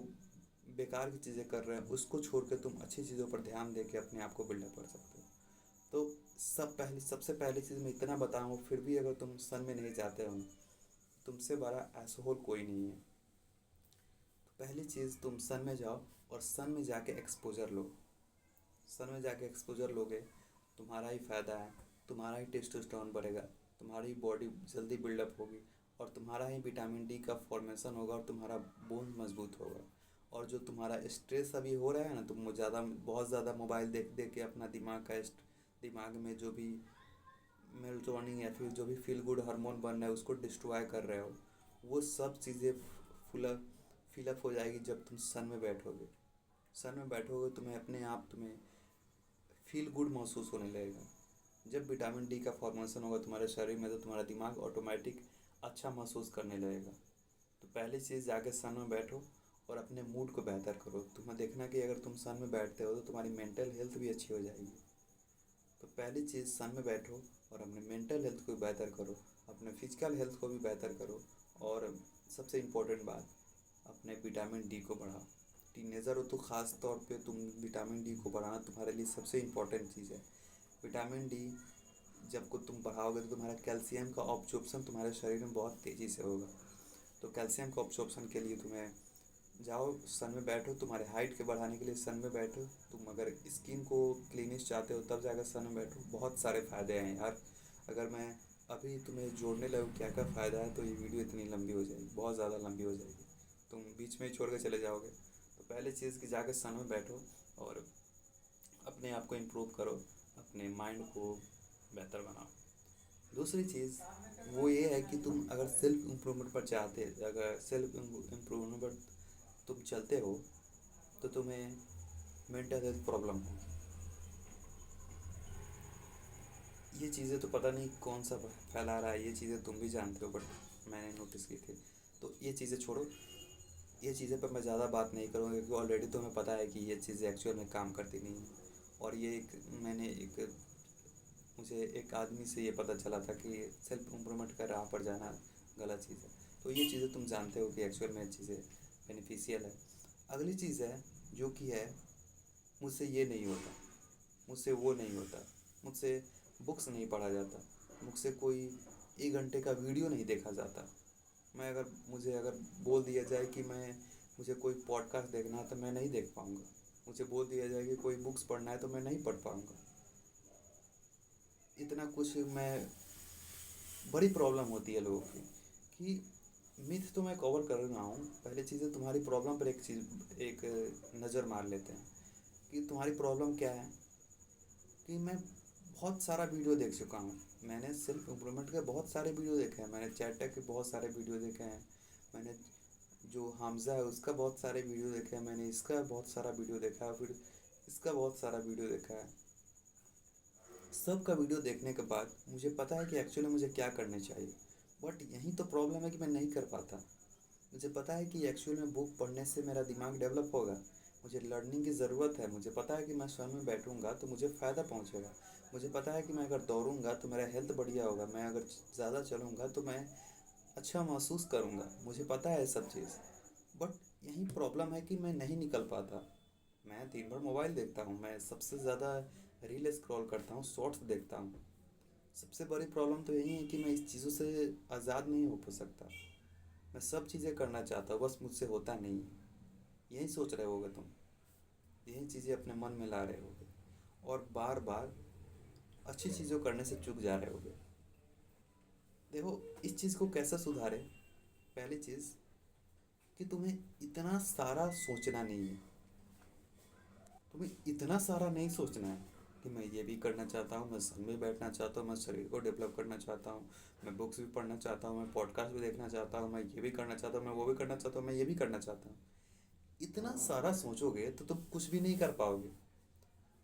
बेकार की चीज़ें कर रहे हैं, उसको छोड़ के तुम अच्छी चीज़ों पर ध्यान दे के अपने आप को बिल्डअप कर सकते हो। तो सबसे पहली चीज़ मैं इतना बताऊँ, फिर भी अगर तुम सन में नहीं जाते हो, तुमसे बड़ा एसोल कोई नहीं है। तो पहली चीज़, तुम सन में जाओ और सन में जाके एक्सपोजर लो। सन में जाके एक्सपोजर लोगे, तुम्हारा ही फ़ायदा है, तुम्हारा ही टेस्टोस्टेरोन बढ़ेगा, तुम्हारी बॉडी जल्दी बिल्डअप होगी, और तुम्हारा ही विटामिन डी का फॉर्मेशन होगा, और तुम्हारा बोन मजबूत होगा। और जो तुम्हारा स्ट्रेस अभी हो रहा है ना, तुम बहुत ज़्यादा मोबाइल देख देख के अपना दिमाग में जो भी मेलाटोनिन या फिर जो भी फील गुड हार्मोन बन रहा है उसको डिस्ट्रॉय कर रहे हो, वो सब चीज़ें फुल फिलअप हो जाएगी जब तुम सन में बैठोगे। सन में बैठोगे, तुम्हें फील गुड महसूस होने लगेगा। जब विटामिन डी का फॉर्मेशन होगा तुम्हारे शरीर में, तो तुम्हारा दिमाग ऑटोमेटिक अच्छा महसूस करने लगेगा। तो पहली चीज़, जाके सन में बैठो और अपने मूड को बेहतर करो। तुम्हें देखना कि अगर तुम सन में बैठते हो तो तुम्हारी मेंटल हेल्थ भी अच्छी हो जाएगी। तो पहली चीज़, सन में बैठो और अपने मेंटल हेल्थ को बेहतर करो, अपने फिजिकल हेल्थ को भी बेहतर करो। और सबसे इम्पोर्टेंट बात, अपने विटामिन डी को बढ़ाओ। टीनेजर हो तो ख़ास तौर पे तुम विटामिन डी को बढ़ाना तुम्हारे लिए सबसे इम्पोर्टेंट चीज़ है। विटामिन डी जब को तुम बढ़ाओगे तो तुम्हारा कैल्शियम का ऑब्जॉर्प्शन तुम्हारे शरीर में बहुत तेज़ी से होगा। तो कैल्शियम का ऑब्जॉर्प्शन के लिए तुम्हें जाओ सन में बैठो, तुम्हारे हाइट के बढ़ाने के लिए सन में बैठो। तुम अगर स्किन को क्लीनिश चाहते हो तब जाकर सन में बैठो। बहुत सारे फ़ायदे हैं यार। अगर मैं अभी तुम्हें जोड़ने लगूँ क्या क्या फ़ायदा है तो ये वीडियो इतनी लंबी हो जाएगी, बहुत ज़्यादा लंबी हो जाएगी, तुम बीच में ही छोड़ के चले जाओगे। तो पहले चीज़ कि जाकर सन में बैठो और अपने आप को इम्प्रूव करो, अपने माइंड को बेहतर बनाओ। दूसरी चीज़ वो ये है कि तुम अगर सेल्फ इम्प्रूवमेंट पर चाहते, अगर सेल्फ इम्प्रूवमेंट पर तुम चलते हो तो तुम्हें मेंटल हेल्थ प्रॉब्लम होगी। ये चीज़ें तो पता नहीं कौन सा फैला रहा है, ये चीज़ें तुम भी जानते हो, बट मैंने नोटिस की थी। तो ये चीज़ें छोड़ो, ये चीज़ें पर मैं ज़्यादा बात नहीं करूँगा क्योंकि ऑलरेडी तुम्हें पता है कि ये चीज़ें एक्चुअल में काम करती नहीं हैं। और ये एक मैंने एक मुझे एक आदमी से ये पता चला था कि सेल्फ इम्प्रूवमेंट का राह पर जाना गलत चीज़ है। तो ये चीज़ें तुम जानते हो कि एक्चुअल में चीज़ें बेनिफिशियल है। अगली चीज़ है जो कि है, मुझसे ये नहीं होता, मुझसे वो नहीं होता, मुझसे बुक्स नहीं पढ़ा जाता, मुझसे कोई 1 घंटे का वीडियो नहीं देखा जाता। मैं अगर मुझे अगर बोल दिया जाए कि मुझे कोई पॉडकास्ट देखना है तो मैं नहीं देख पाऊँगा। मुझे बोल दिया जाए कि कोई बुक्स पढ़ना है तो मैं नहीं पढ़ पाऊँगा। इतना कुछ मैं बड़ी प्रॉब्लम होती है लोगों की कि मिथ तो मैं कवर कर रहा हूँ। पहले चीज़ें तुम्हारी प्रॉब्लम पर एक नज़र मार लेते हैं कि तुम्हारी प्रॉब्लम क्या है। कि मैं बहुत सारा वीडियो देख चुका हूँ, मैंने सेल्फ इम्प्रूवमेंट के बहुत सारे वीडियो देखे हैं, मैंने चैट के बहुत सारे वीडियो देखे हैं, मैंने जो हमज़ा है उसका बहुत सारे वीडियो देखे हैं, मैंने इसका बहुत सारा वीडियो देखा है, फिर इसका बहुत सारा वीडियो देखा है। सब का वीडियो देखने के बाद मुझे पता है कि एक्चुअली मुझे क्या करना चाहिए। बट यही तो प्रॉब्लम है कि मैं नहीं कर पाता। मुझे पता है कि एक्चुअल में बुक पढ़ने से मेरा दिमाग डेवलप होगा, मुझे लर्निंग की ज़रूरत है, मुझे पता है कि मैं स्वयं में बैठूंगा तो मुझे फ़ायदा पहुंचेगा, मुझे पता है कि मैं अगर दौड़ूंगा तो मेरा हेल्थ बढ़िया होगा, मैं अगर ज़्यादा चलूंगा तो मैं अच्छा महसूस करूंगा, मुझे पता है सब चीज़। बट यही प्रॉब्लम है कि मैं नहीं निकल पाता। मैं दिन भर मोबाइल देखता हूँ, मैं सबसे ज़्यादा रील स्क्रॉल करता हूँ, शॉर्ट्स देखता हूँ। सबसे बड़ी प्रॉब्लम तो यही है कि मैं इस चीज़ों से आज़ाद नहीं हो सकता। मैं सब चीज़ें करना चाहता हूँ, बस मुझसे होता नहीं है। यही सोच रहे होगे तुम, यही चीज़ें अपने मन में ला रहे होगे और बार बार अच्छी चीज़ों करने से चूक जा रहे होगे। देखो, इस चीज़ को कैसे सुधारें। पहली चीज़ कि तुम्हें इतना सारा सोचना नहीं है, तुम्हें इतना सारा नहीं सोचना है कि मैं ये भी करना चाहता हूँ, मैं सन में बैठना चाहता हूँ, मैं शरीर को डेवलप करना चाहता हूँ, मैं बुक्स भी पढ़ना चाहता हूँ, मैं पॉडकास्ट भी देखना चाहता हूँ, मैं ये भी करना चाहता हूँ, मैं वो भी करना चाहता हूँ, मैं ये भी करना चाहता हूँ। इतना सारा सोचोगे तो तुम कुछ भी नहीं कर पाओगे।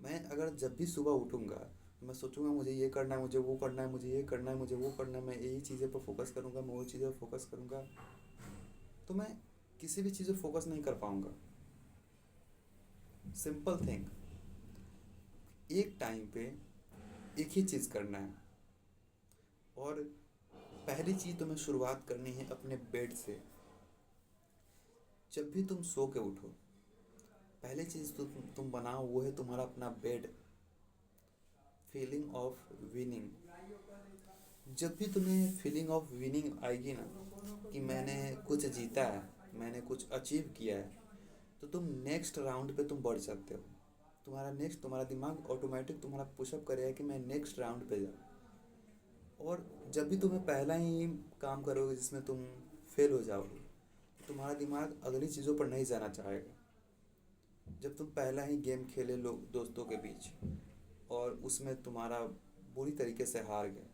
मैं अगर जब भी सुबह उठूँगा तो मैं सोचूंगा मुझे ये करना है, मुझे वो करना है, मुझे ये करना है, मुझे वो करना है, मैं यही चीज़ें पर फोकस करूँगा, मैं वो चीज़ें पर फोकस करूँगा, तो मैं किसी भी चीज़ पर फोकस नहीं कर पाऊँगा। सिंपल थिंग, एक टाइम पे एक ही चीज़ करना है। और पहली चीज़ तुम्हें शुरुआत करनी है अपने बेड से। जब भी तुम सो के उठो, पहली चीज़ तो तुम बनाओ वो है तुम्हारा अपना बेड। फीलिंग ऑफ विनिंग, जब भी तुम्हें फीलिंग ऑफ विनिंग आएगी ना कि मैंने कुछ जीता है, मैंने कुछ अचीव किया है, तो तुम नेक्स्ट राउंड पे तुम बढ़ सकते हो। तुम्हारा दिमाग ऑटोमेटिक तुम्हारा पुशअप करेगा कि मैं नेक्स्ट राउंड पे जाऊँ। और जब भी तुम्हें पहला ही काम करोगे जिसमें तुम फेल हो जाओगे तो तुम्हारा दिमाग अगली चीज़ों पर नहीं जाना चाहेगा। जब तुम पहला ही गेम खेले लोग दोस्तों के बीच और उसमें तुम्हारा बुरी तरीके से हार गए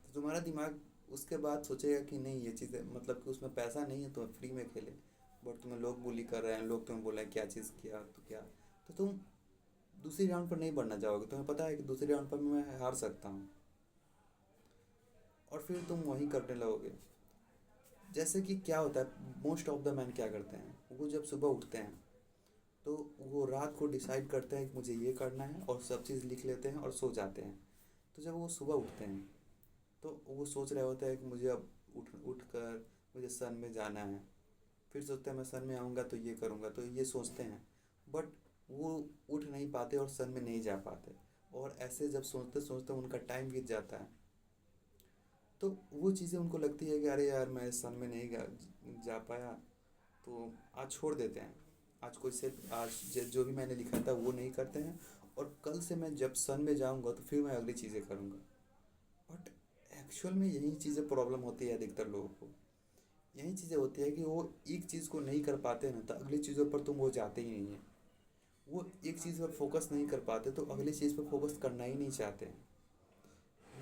तो तुम्हारा दिमाग उसके बाद सोचेगा कि नहीं ये चीज़ें, मतलब कि उसमें पैसा नहीं है तो फ्री में खेले, बट तुम्हें लोग बुली कर रहे हैं, लोग तुम्हें बोल रहे हैं क्या चीज़ किया तो क्या, तो तुम दूसरी राउंड पर नहीं बढ़ना चाहोगे। तुम्हें पता है कि दूसरी राउंड पर मैं हार सकता हूँ और फिर तुम वही करने लगोगे। जैसे कि क्या होता है, मोस्ट ऑफ द मैन क्या करते हैं, वो जब सुबह उठते हैं तो वो रात को डिसाइड करते हैं कि मुझे ये करना है और सब चीज़ लिख लेते हैं और सो जाते हैं। तो जब वो सुबह उठते हैं तो वो सोच रहे होते हैं कि मुझे अब उठ कर मुझे सन में जाना है। फिर सोचते हैं मैं सन में आऊँगा तो ये करूँगा, तो ये सोचते हैं, बट वो उठ नहीं पाते और सन में नहीं जा पाते। और ऐसे जब सोचते सोचते उनका टाइम बीत जाता है तो वो चीज़ें उनको लगती है कि अरे यार मैं सन में नहीं जा पाया, तो आज छोड़ देते हैं। आज कोई से आज जो भी मैंने लिखा था वो नहीं करते हैं, और कल से मैं जब सन में जाऊंगा तो फिर मैं अगली चीज़ें करूंगा। बट एक्चुअल में यही चीज़ें प्रॉब्लम होती है अधिकतर लोगों को। यही चीज़ें होती है कि वो एक चीज़ को नहीं कर पाते ना, तो अगली चीज़ों पर तुम वो जाते ही नहीं है। वो एक चीज़ पर फोकस नहीं कर पाते तो अगली चीज़ पर फोकस करना ही नहीं चाहते हैं।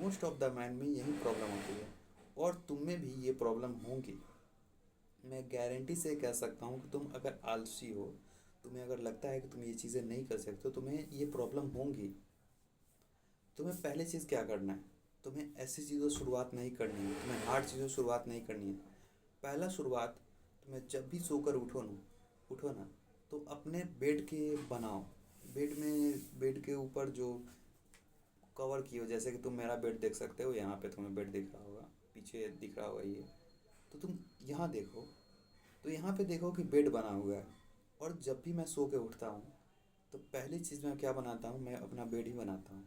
मोस्ट ऑफ द मैन में यही प्रॉब्लम होती है, और तुम में भी ये प्रॉब्लम होंगी। मैं गारंटी से कह सकता हूँ कि तुम अगर आलसी हो, तुम्हें अगर लगता है कि तुम ये चीज़ें नहीं कर सकते, तो तुम्हें ये प्रॉब्लम होंगी। तुम्हें पहली चीज़ क्या करना है, तुम्हें ऐसी चीज़ों से शुरुआत नहीं करनी है, तुम्हें हार्ड चीज़ों से शुरुआत नहीं करनी है। पहला शुरुआत, तुम्हें जब भी सोकर उठो ना, तो अपने बेड के बनाओ। बेड के ऊपर जो कवर किए हो, जैसे कि तुम मेरा बेड देख सकते हो, यहाँ पे तुम्हें बेड दिख रहा होगा, पीछे दिख रहा होगा ये। तो तुम यहाँ देखो, तो यहाँ पे देखो कि बेड बना हुआ है। और जब भी मैं सो के उठता हूँ, तो पहली चीज़ मैं क्या बनाता हूँ, मैं अपना बेड ही बनाता हूँ।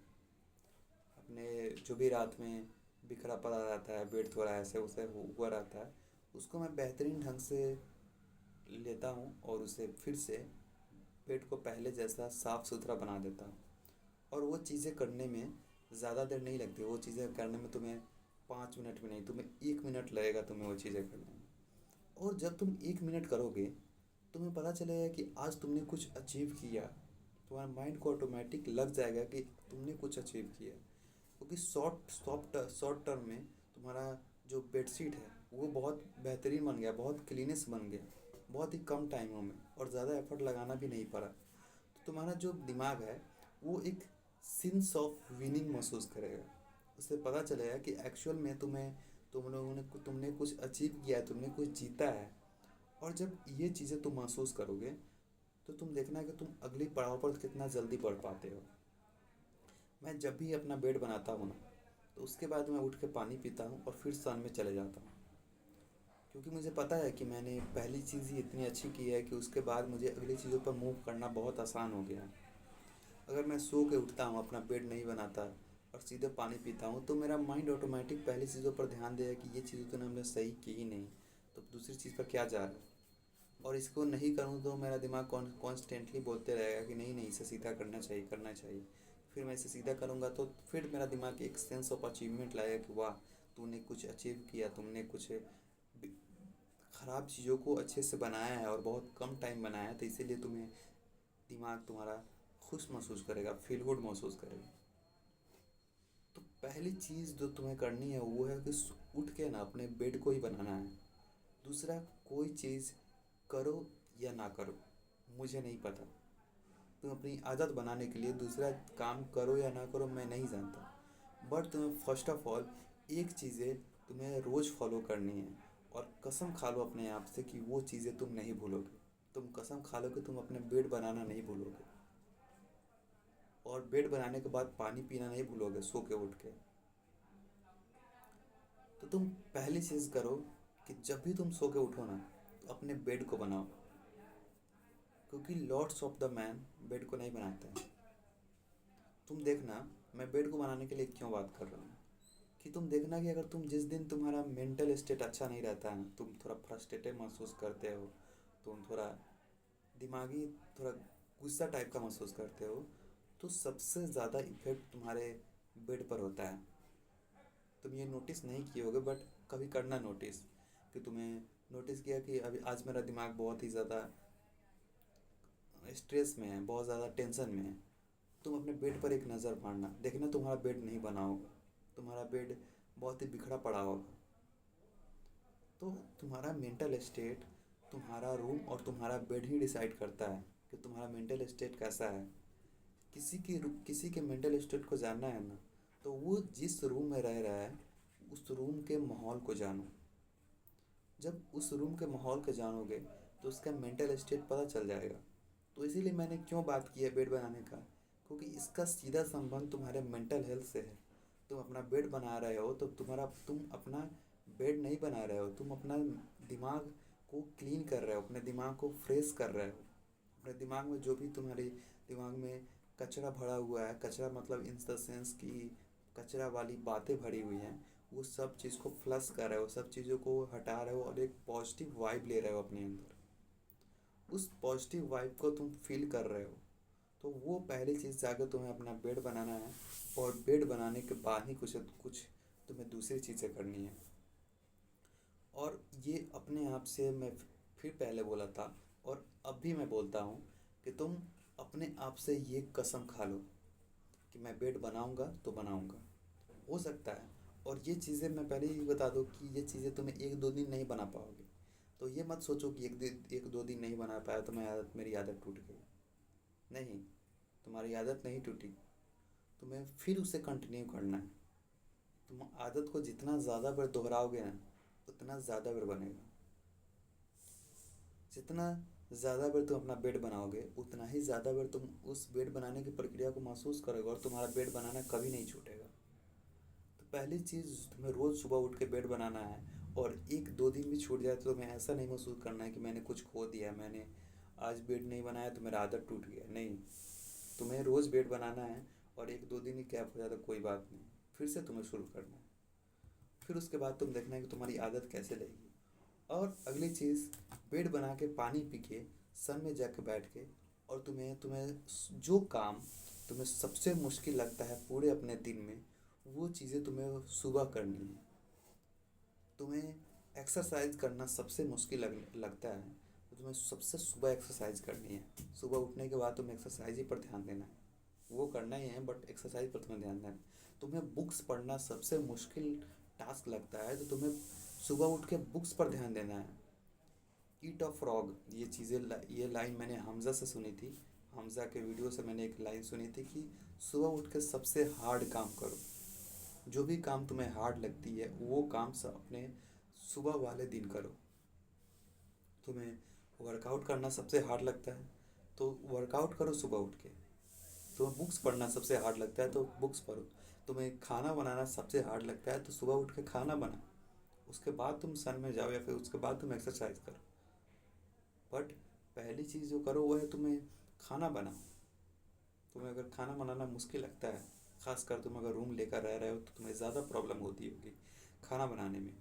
अपने जो भी रात में बिखरा पड़ा रहता है, बेड थोड़ा ऐसे उसे हुआ रहता है, उसको मैं बेहतरीन ढंग से लेता हूँ और उसे फिर से बेड को पहले जैसा साफ़ सुथरा बना देता हूँ। और वो चीज़ें करने में ज़्यादा देर नहीं लगती। वो चीज़ें करने में तुम्हें 5 मिनट में नहीं, तुम्हें 1 मिनट लगेगा तुम्हें वो चीज़ें करने में। और जब तुम 1 मिनट करोगे, तुम्हें पता चलेगा कि आज तुमने कुछ अचीव किया। तुम्हारे माइंड को ऑटोमेटिक लग जाएगा कि तुमने कुछ अचीव किया। क्योंकि शॉर्ट टर्म में तुम्हारा जो बेडशीट है वो बहुत बेहतरीन बन गया, बहुत क्लीनेस बन गया, बहुत ही कम टाइमों में, और ज़्यादा एफर्ट लगाना भी नहीं पड़ा। तो तुम्हारा जो दिमाग है वो एक सेंस ऑफ विनिंग महसूस करेगा। उससे पता चलेगा कि एक्चुअल में तुमने कुछ अचीव किया है, तुमने कुछ जीता है। और जब ये चीज़ें तुम महसूस करोगे, तो तुम देखना कि तुम अगली पड़ाव पर कितना जल्दी बढ़ पाते हो। मैं जब भी अपना बेड बनाता हूँ ना, तो उसके बाद मैं उठ के पानी पीता हूँ और फिर सन में चले जाता हूँ। क्योंकि मुझे पता है कि मैंने पहली चीज़ ही इतनी अच्छी की है कि उसके बाद मुझे अगली चीज़ों पर मूव करना बहुत आसान हो गया है। अगर मैं सो के उठता हूँ, अपना बेड नहीं बनाता और सीधे पानी पीता हूँ, तो मेरा माइंड ऑटोमेटिक पहली चीज़ों पर ध्यान देगा कि ये चीज़ तो हमने सही की ही नहीं, तो दूसरी चीज़ पर क्या जा रहा है। और इसको नहीं करूँ तो मेरा दिमाग कॉन्स्टेंटली बोलते रहेगा कि नहीं नहीं, इसे सीधा करना चाहिए, करना चाहिए। फिर मैं इसे सीधा करूँगा तो फिर मेरा दिमाग एक सेंस ऑफ अचीवमेंट लाएगा कि वाह, तूने कुछ अचीव किया, तुमने कुछ ख़राब चीज़ों को अच्छे से बनाया है और बहुत कम टाइम बनाया है, तो इसीलिए दिमाग तुम्हारा खुश महसूस करेगा, फील गुड महसूस करेगा। तो पहली चीज़ जो तुम्हें करनी है वो है कि उठ के ना अपने बेड को ही बनाना है। दूसरा, कोई चीज़ करो या ना करो, मुझे नहीं पता। तुम अपनी आदत बनाने के लिए दूसरा काम करो या ना करो मैं नहीं जानता, बट तुम्हें फर्स्ट ऑफ ऑल एक चीज़ें तुम्हें रोज़ फॉलो करनी है। और कसम खा लो अपने आप से कि वो चीज़ें तुम नहीं भूलोगे। तुम कसम खा लो कि तुम अपने बेड बनाना नहीं भूलोगे, और बेड बनाने के बाद पानी पीना नहीं भूलोगे सो के उठ के। तो तुम पहली चीज़ करो कि जब भी तुम सो के उठो ना, तो अपने बेड को बनाओ। क्योंकि lords of the man bed को नहीं बनाते हैं। तुम देखना, मैं बेड को बनाने के लिए क्यों बात कर रहा हूँ, कि तुम देखना कि अगर तुम जिस दिन तुम्हारा मेंटल स्टेट अच्छा नहीं रहता है ना, तुम थोड़ा फ्रस्ट्रेटेड महसूस करते हो, तुम थोड़ा दिमागी थोड़ा गुस्सा टाइप का महसूस करते हो, तो सबसे ज़्यादा इफेक्ट तुम्हारे बेड पर होता है। तुम ये नोटिस नहीं किए होगे, बट कभी करना नोटिस, कि तुम्हें नोटिस किया कि अभी आज मेरा दिमाग बहुत ही ज़्यादा स्ट्रेस में है, बहुत ज़्यादा टेंशन में है। तुम अपने बेड पर एक नज़र मारना, देखना तुम्हारा बेड नहीं बना होगा, तुम्हारा बेड बहुत ही बिखरा पड़ा होगा। तो तुम्हारा मेंटल स्टेट, तुम्हारा रूम और तुम्हारा बेड ही डिसाइड करता है कि तुम्हारा मेंटल स्टेट कैसा है। किसी के मेंटल स्टेट को जानना है ना, तो वो जिस रूम में रह रहा है उस रूम के माहौल को जानो। जब उस रूम के माहौल को जानोगे तो उसका मेंटल स्टेट पता चल जाएगा। तो इसीलिए मैंने क्यों बात की है बेड बनाने का, क्योंकि इसका सीधा संबंध तुम्हारे मेंटल हेल्थ से है। तुम अपना बेड बना रहे हो तो तुम अपना बेड नहीं बना रहे हो, तुम अपना दिमाग को क्लीन कर रहे हो, अपने दिमाग को फ्रेश कर रहे हो। अपने दिमाग में जो भी तुम्हारे दिमाग में कचरा भरा हुआ है, कचरा मतलब इन द सेंस कि कचरा वाली बातें भरी हुई हैं, वो सब चीज़ को फ्लश कर रहे हो, सब चीज़ों को हटा रहे हो और एक पॉजिटिव वाइब ले रहे हो अपने अंदर। उस पॉजिटिव वाइब को तुम फील कर रहे हो, तो वो पहली चीज़ जाकर तुम्हें अपना बेड बनाना है। और बेड बनाने के बाद ही कुछ कुछ तुम्हें दूसरी चीज़ें करनी है। और ये अपने आप से मैं फिर पहले बोला था और अब भी मैं बोलता हूँ कि तुम अपने आप से ये कसम खा लो कि मैं बेड बनाऊंगा तो बनाऊंगा। हो सकता है, और ये चीज़ें मैं पहले ही बता दूँ कि ये चीज़ें तुम्हें एक दो दिन नहीं बना पाओगे। तो ये मत सोचो कि एक दो दिन नहीं बना पाया तो मेरी आदत टूट गई। नहीं, तुम्हारी आदत नहीं टूटी, तुम्हें फिर उसे कंटिन्यू करना है। तुम आदत को जितना ज़्यादा बार दोहराओगे ना, उतना ज़्यादा बार बनेगा। जितना ज़्यादा बार तुम अपना बेड बनाओगे, उतना ही ज़्यादा बार तुम उस बेड बनाने की प्रक्रिया को महसूस करोगे और तुम्हारा बेड बनाना कभी नहीं छूटेगा। तो पहली चीज़, तुम्हें रोज़ सुबह उठ के बेड बनाना है। और एक दो दिन भी छूट जाए तो तुम्हें ऐसा नहीं महसूस करना है कि मैंने कुछ खो दिया, मैंने आज बेड नहीं बनाया तो मेरा आदत टूट गया। नहीं, तुम्हें रोज़ बेड बनाना है। और एक दो दिन ही गैप हो जाता कोई बात नहीं, फिर से तुम्हें शुरू करना है। फिर उसके बाद तुम देखना है कि तुम्हारी आदत कैसे लगेगी। और अगली चीज़, बेड बना के पानी पी के सन में जाके बैठ के, और तुम्हें तुम्हें जो काम तुम्हें सबसे मुश्किल लगता है पूरे अपने दिन में, वो चीज़ें तुम्हें सुबह करनी है। तुम्हें एक्सरसाइज करना सबसे मुश्किल लगता है, तो तुम्हें सबसे सुबह एक्सरसाइज करनी है। सुबह उठने के बाद तुम्हें एक्सरसाइज ही पर ध्यान देना है। वो करना ही है, बट एक्सरसाइज पर तुम्हें ध्यान देना है। तुम्हें बुक्स पढ़ना सबसे मुश्किल टास्क लगता है, तो तुम्हें सुबह उठ के बुक्स पर ध्यान देना है। ईट अ फ्रॉग, ये लाइन मैंने हमज़ा से सुनी थी। हमज़ा के वीडियो से मैंने एक लाइन सुनी थी कि सुबह उठ के सबसे हार्ड काम करो। जो भी काम तुम्हें हार्ड लगती है वो काम सब अपने सुबह वाले दिन करो। तुम्हें वर्कआउट करना सबसे हार्ड लगता है तो वर्कआउट करो सुबह उठ के। तुम्हें बुक्स पढ़ना सबसे हार्ड लगता है तो बुक्स पढ़ो। तुम्हें खाना बनाना सबसे हार्ड लगता है तो सुबह उठ के खाना बना। उसके बाद तुम सन में जाओ या फिर उसके बाद तुम एक्सरसाइज करो। बट पहली चीज़ जो करो वो है तुम्हें खाना बनाओ। तुम्हें अगर खाना बनाना मुश्किल लगता है, खासकर तुम अगर रूम लेकर रह रहे हो तो तुम्हें ज़्यादा प्रॉब्लम होती होगी खाना बनाने में,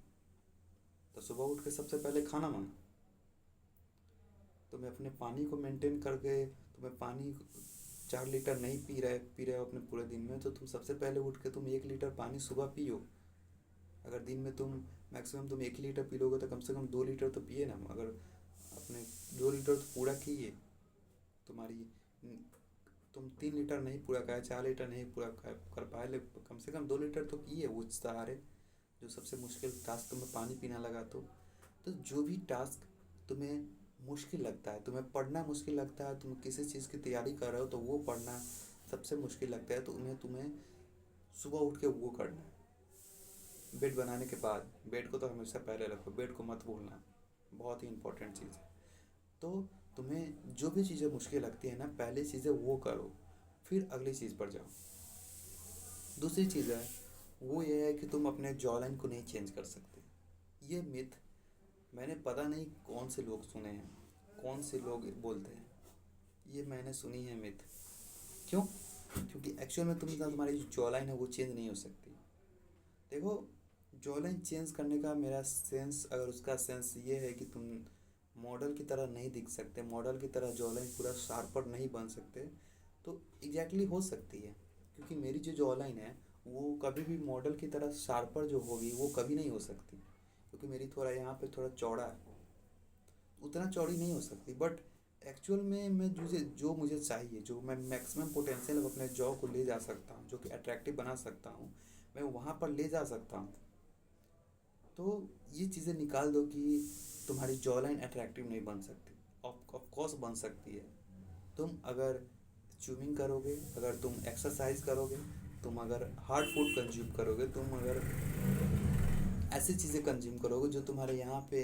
तो सुबह उठ के सबसे पहले खाना बनाओ। तुम्हें अपने पानी को मेंटेन करके, तुम्हें पानी 4 लीटर नहीं पी रहे हो अपने पूरे दिन में, तो तुम सबसे पहले उठ के तुम 1 लीटर पानी सुबह पियो। अगर दिन में तुम मैक्सिमम तुम 1 लीटर पी लोगे तो कम से कम 2 लीटर तो पिए ना। अगर अपने 2 लीटर तो पूरा किए तुम्हारी, तुम 3 लीटर नहीं पूरा खाए, 4 लीटर नहीं पूरा कर पाए, कम से कम 2 लीटर तो किए वो सहारे। जो सबसे मुश्किल टास्क तुम्हें पानी पीना लगा तो जो भी टास्क तुम्हें मुश्किल लगता है, तुम्हें पढ़ना मुश्किल लगता है, तुम किसी चीज़ की तैयारी कर रहे हो तो वो पढ़ना सबसे मुश्किल लगता है, तो उन्हें तुम्हें सुबह उठ के वो करना है। बेड बनाने के बाद बेड को तो हमेशा पहले रखो, बेड को मत भूलना, बहुत ही इंपॉर्टेंट चीज़ है। तो तुम्हें जो भी चीज़ें मुश्किल लगती है ना, पहली चीज़ें वो करो, फिर अगली चीज़ पर जाओ। दूसरी चीज़ है वो ये है कि तुम अपने जॉ लाइन को नहीं चेंज कर सकते। ये मिथ मैंने पता नहीं कौन से लोग सुने हैं, कौन से लोग बोलते हैं, ये मैंने सुनी है मिथ। क्यों? क्योंकि एक्चुअल में तुम्हारी जो जॉ लाइन है वो चेंज नहीं हो सकती। देखो, जॉ लाइन चेंज करने का मेरा सेंस, अगर उसका सेंस ये है कि तुम मॉडल की तरह नहीं दिख सकते, मॉडल की तरह जॉ लाइन पूरा शार्पर नहीं बन सकते, तो एग्जैक्टली हो सकती है। क्योंकि मेरी जो जॉ लाइन है वो कभी भी मॉडल की तरह शार्पर जो होगी वो कभी नहीं हो सकती, क्योंकि मेरी थोड़ा यहाँ पे थोड़ा चौड़ा है, उतना चौड़ी नहीं हो सकती। बट एक्चुअल में मैं जो मुझे चाहिए, जो मैं मैक्सिमम पोटेंशियल अपने जॉ को ले जा सकता हूँ, जो कि अट्रैक्टिव बना सकता हूँ, मैं वहाँ पर ले जा सकता हूँ। तो ये चीज़ें निकाल दो कि तुम्हारी जॉ लाइन अट्रैक्टिव नहीं बन सकती। ऑफ कोर्स बन सकती है। तुम अगर च्यूमिंग करोगे, अगर तुम एक्सरसाइज करोगे, तुम अगर हार्ड फूड कंज्यूम करोगे, तुम अगर ऐसी चीज़ें कंज्यूम करोगे जो तुम्हारे यहाँ पे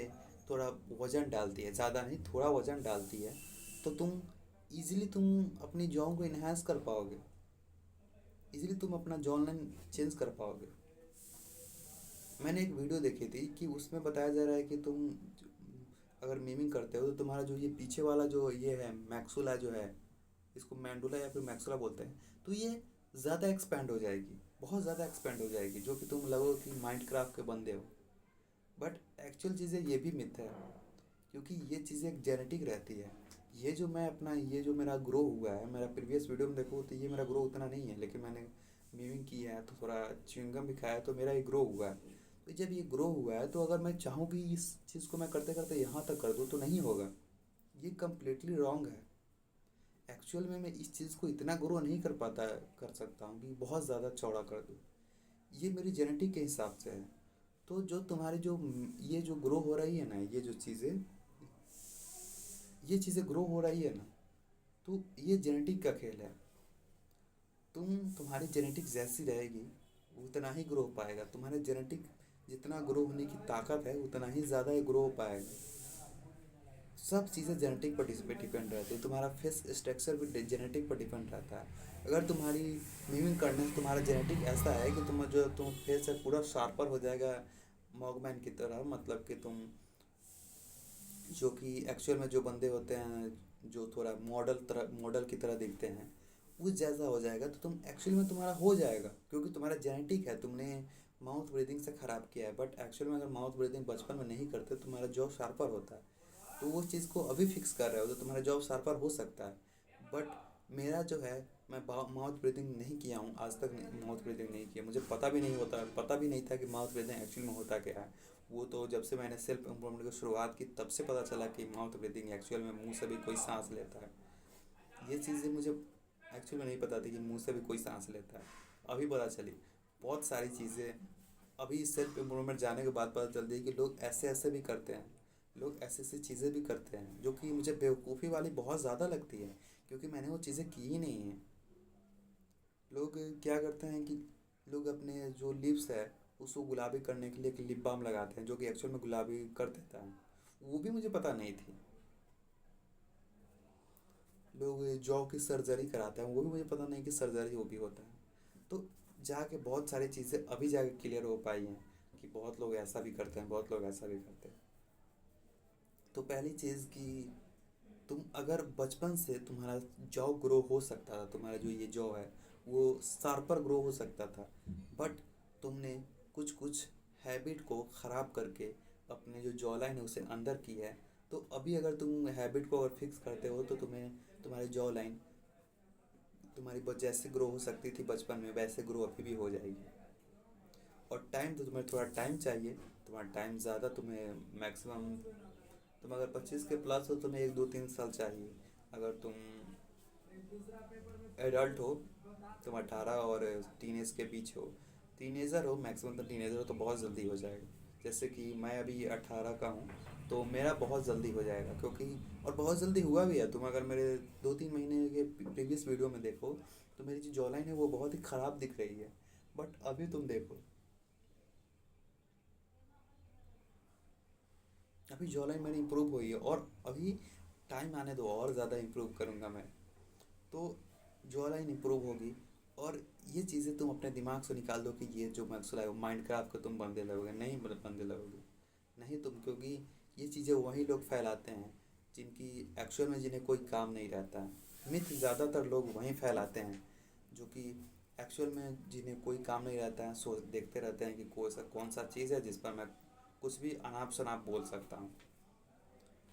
थोड़ा वज़न डालती है, ज़्यादा नहीं थोड़ा वज़न डालती है, तो तुम इजीली तुम अपनी जॉ को इन्हांस कर पाओगे, इजीली तुम अपना जॉ लाइन चेंज कर पाओगे। मैंने एक वीडियो देखी थी कि उसमें बताया जा रहा है कि तुम अगर मीमिंग करते हो तो तुम्हारा जो ये पीछे वाला जो ये है मैक्सुला जो है, इसको मैंडुला या फिर मैक्सुला बोलते हैं, तो ये ज़्यादा एक्सपैंड हो जाएगी, बहुत ज़्यादा एक्सपैंड हो जाएगी, जो कि तुम लगो कि माइनक्राफ्ट के बंदे हो। बट एक्चुअल चीज़ें ये भी मिथ है, क्योंकि ये चीज़ें एक जेनेटिक रहती है। ये जो मैं अपना ये जो मेरा ग्रो हुआ है, मेरा प्रीवियस वीडियो में देखो तो ये मेरा ग्रो उतना नहीं है, लेकिन मैंने मीमिंग किया है तो थोड़ा च्युइंगम भी खाया है, तो मेरा ये ग्रो हुआ है। तो जब ये ग्रो हुआ है तो अगर मैं चाहूँ कि इस चीज़ को मैं करते करते यहाँ तक कर दूँ तो नहीं होगा। ये कम्प्लीटली रॉन्ग है। एक्चुअल में मैं इस चीज़ को इतना ग्रो नहीं कर सकता हूँ कि बहुत ज़्यादा चौड़ा कर दूँ। ये मेरी जेनेटिक के हिसाब से है। तो जो तुम्हारी जो ये जो ग्रो हो रही है ना, ये चीज़ें ग्रो हो रही है ना, तो ये जेनेटिक का खेल है। तुम्हारी जेनेटिक जैसी रहेगी उतना ही ग्रो हो पाएगा। तुम्हारे जेनेटिक जितना ग्रो होने की ताकत है उतना ही ज़्यादा ये ग्रो हो पाएगा। सब चीज़ें जेनेटिक पर डिपेंड रहती है। तुम्हारा फेस स्ट्रक्चर भी जेनेटिक पर डिपेंड रहता है। अगर तुम्हारी मीमिंग करने से तुम्हारा जेनेटिक ऐसा है कि तुम फेस है पूरा शार्पर हो जाएगा मॉगमैन की तरह, मतलब कि तुम जो कि एक्चुअल में जो बंदे होते हैं जो थोड़ा मॉडल की तरह दिखते हैं उस जैसा हो जाएगा, तो तुम एक्चुअल में तुम्हारा हो जाएगा क्योंकि तुम्हारा जेनेटिक है। तुमने माउथ ब्रीदिंग से ख़राब किया है, बट एक्चुअल में अगर माउथ ब्रीदिंग बचपन में नहीं करते तुम्हारा जॉ शार्पर होता है। तो वो चीज़ को अभी फिक्स कर रहे हो तो तुम्हारा जॉब शार्पर हो सकता है। बट मेरा जो है, मैं माउथ ब्रीदिंग नहीं किया हूँ आज तक, माउथ ब्रीदिंग नहीं किया। मुझे पता भी नहीं था कि माउथ ब्रीदिंग एक्चुअल में होता क्या है। वो तो जब से मैंने सेल्फ इम्प्रूवमेंट की शुरुआत की तब से पता चला कि माउथ ब्रीदिंग एक्चुअल में मुंह से भी कोई सांस लेता है। ये चीज़ें मुझे एक्चुअल में नहीं पता थी कि मुंह से भी कोई सांस लेता है, अभी पता चली। बहुत सारी चीज़ें अभी सेल्फ इम्प्रूवमेंट जाने के बाद पता चलती है कि लोग ऐसे ऐसे भी करते हैं। लोग ऐसी ऐसी चीज़ें भी करते हैं जो कि मुझे बेवकूफ़ी वाली बहुत ज़्यादा लगती है, क्योंकि मैंने वो चीज़ें की ही नहीं हैं। लोग क्या करते हैं कि लोग अपने जो लिप्स है उसको गुलाबी करने के लिए एक लिप बाम लगाते हैं जो कि एक्चुअल में गुलाबी कर देता है। वो भी मुझे पता नहीं थी। लोग जॉ की सर्जरी कराते हैं, वो भी मुझे पता नहीं कि सर्जरी वो भी होता है। तो जाके बहुत सारी चीज़ें अभी जाके क्लियर हो पाई हैं कि बहुत लोग ऐसा भी करते हैं, बहुत लोग ऐसा भी करते हैं। तो पहली चीज़ कि तुम अगर बचपन से तुम्हारा जॉ ग्रो हो सकता था, तुम्हारा जो ये जॉ है वो शार्पर ग्रो हो सकता था, बट तुमने कुछ कुछ हैबिट को ख़राब करके अपने जो जॉ लाइन है उसे अंदर की है। तो अभी अगर तुम हैबिट को अगर फिक्स करते हो तो तुम्हें तुम्हारी जॉ लाइन जैसे ग्रो हो सकती थी बचपन में वैसे ग्रो अभी भी हो जाएगी। और टाइम तो तुम्हें थोड़ा टाइम चाहिए। तुम्हारा टाइम ज़्यादा तुम्हें मैक्सिमम, तुम अगर 25 के प्लस हो तुम्हें 1 2 3 साल चाहिए। अगर तुम एडल्ट हो, तुम 18 और टीनेज के बीच हो, टीनेजर हो मैक्सिमम, तो टीनेजर हो तो बहुत जल्दी हो जाएगा। जैसे कि मैं अभी 18 का हूँ तो मेरा बहुत जल्दी हो जाएगा, क्योंकि और बहुत जल्दी हुआ भी है। तुम अगर मेरे 2 3 महीने के प्रीवियस वीडियो में देखो तो मेरी जो जॉ लाइन है वो बहुत ही ख़राब दिख रही है, बट अभी तुम देखो, अभी जॉ लाइन मेरी इंप्रूव हुई है। और अभी टाइम आने दो और ज़्यादा इंप्रूव करूँगा मैं। तो जॉ लाइन इंप्रूव होगी। और ये चीज़ें तुम अपने दिमाग से निकाल दो कि ये जो मैं सुलाए माइंड क्राफ्ट को तुम बंदे लगोगे, नहीं बंदे लगोगे। नहीं तुम, क्योंकि ये चीज़ें वही लोग फैलाते हैं जिनकी एक्चुअल में जिन्हें कोई काम नहीं रहता है। मिथ ज़्यादातर लोग वहीं फैलाते हैं जो कि एक्चुअल में जिन्हें कोई काम नहीं रहता है, सो देखते रहते हैं कि कौन सा चीज़ है जिस पर मैं कुछ भी अनाप शनाप बोल सकता हूँ।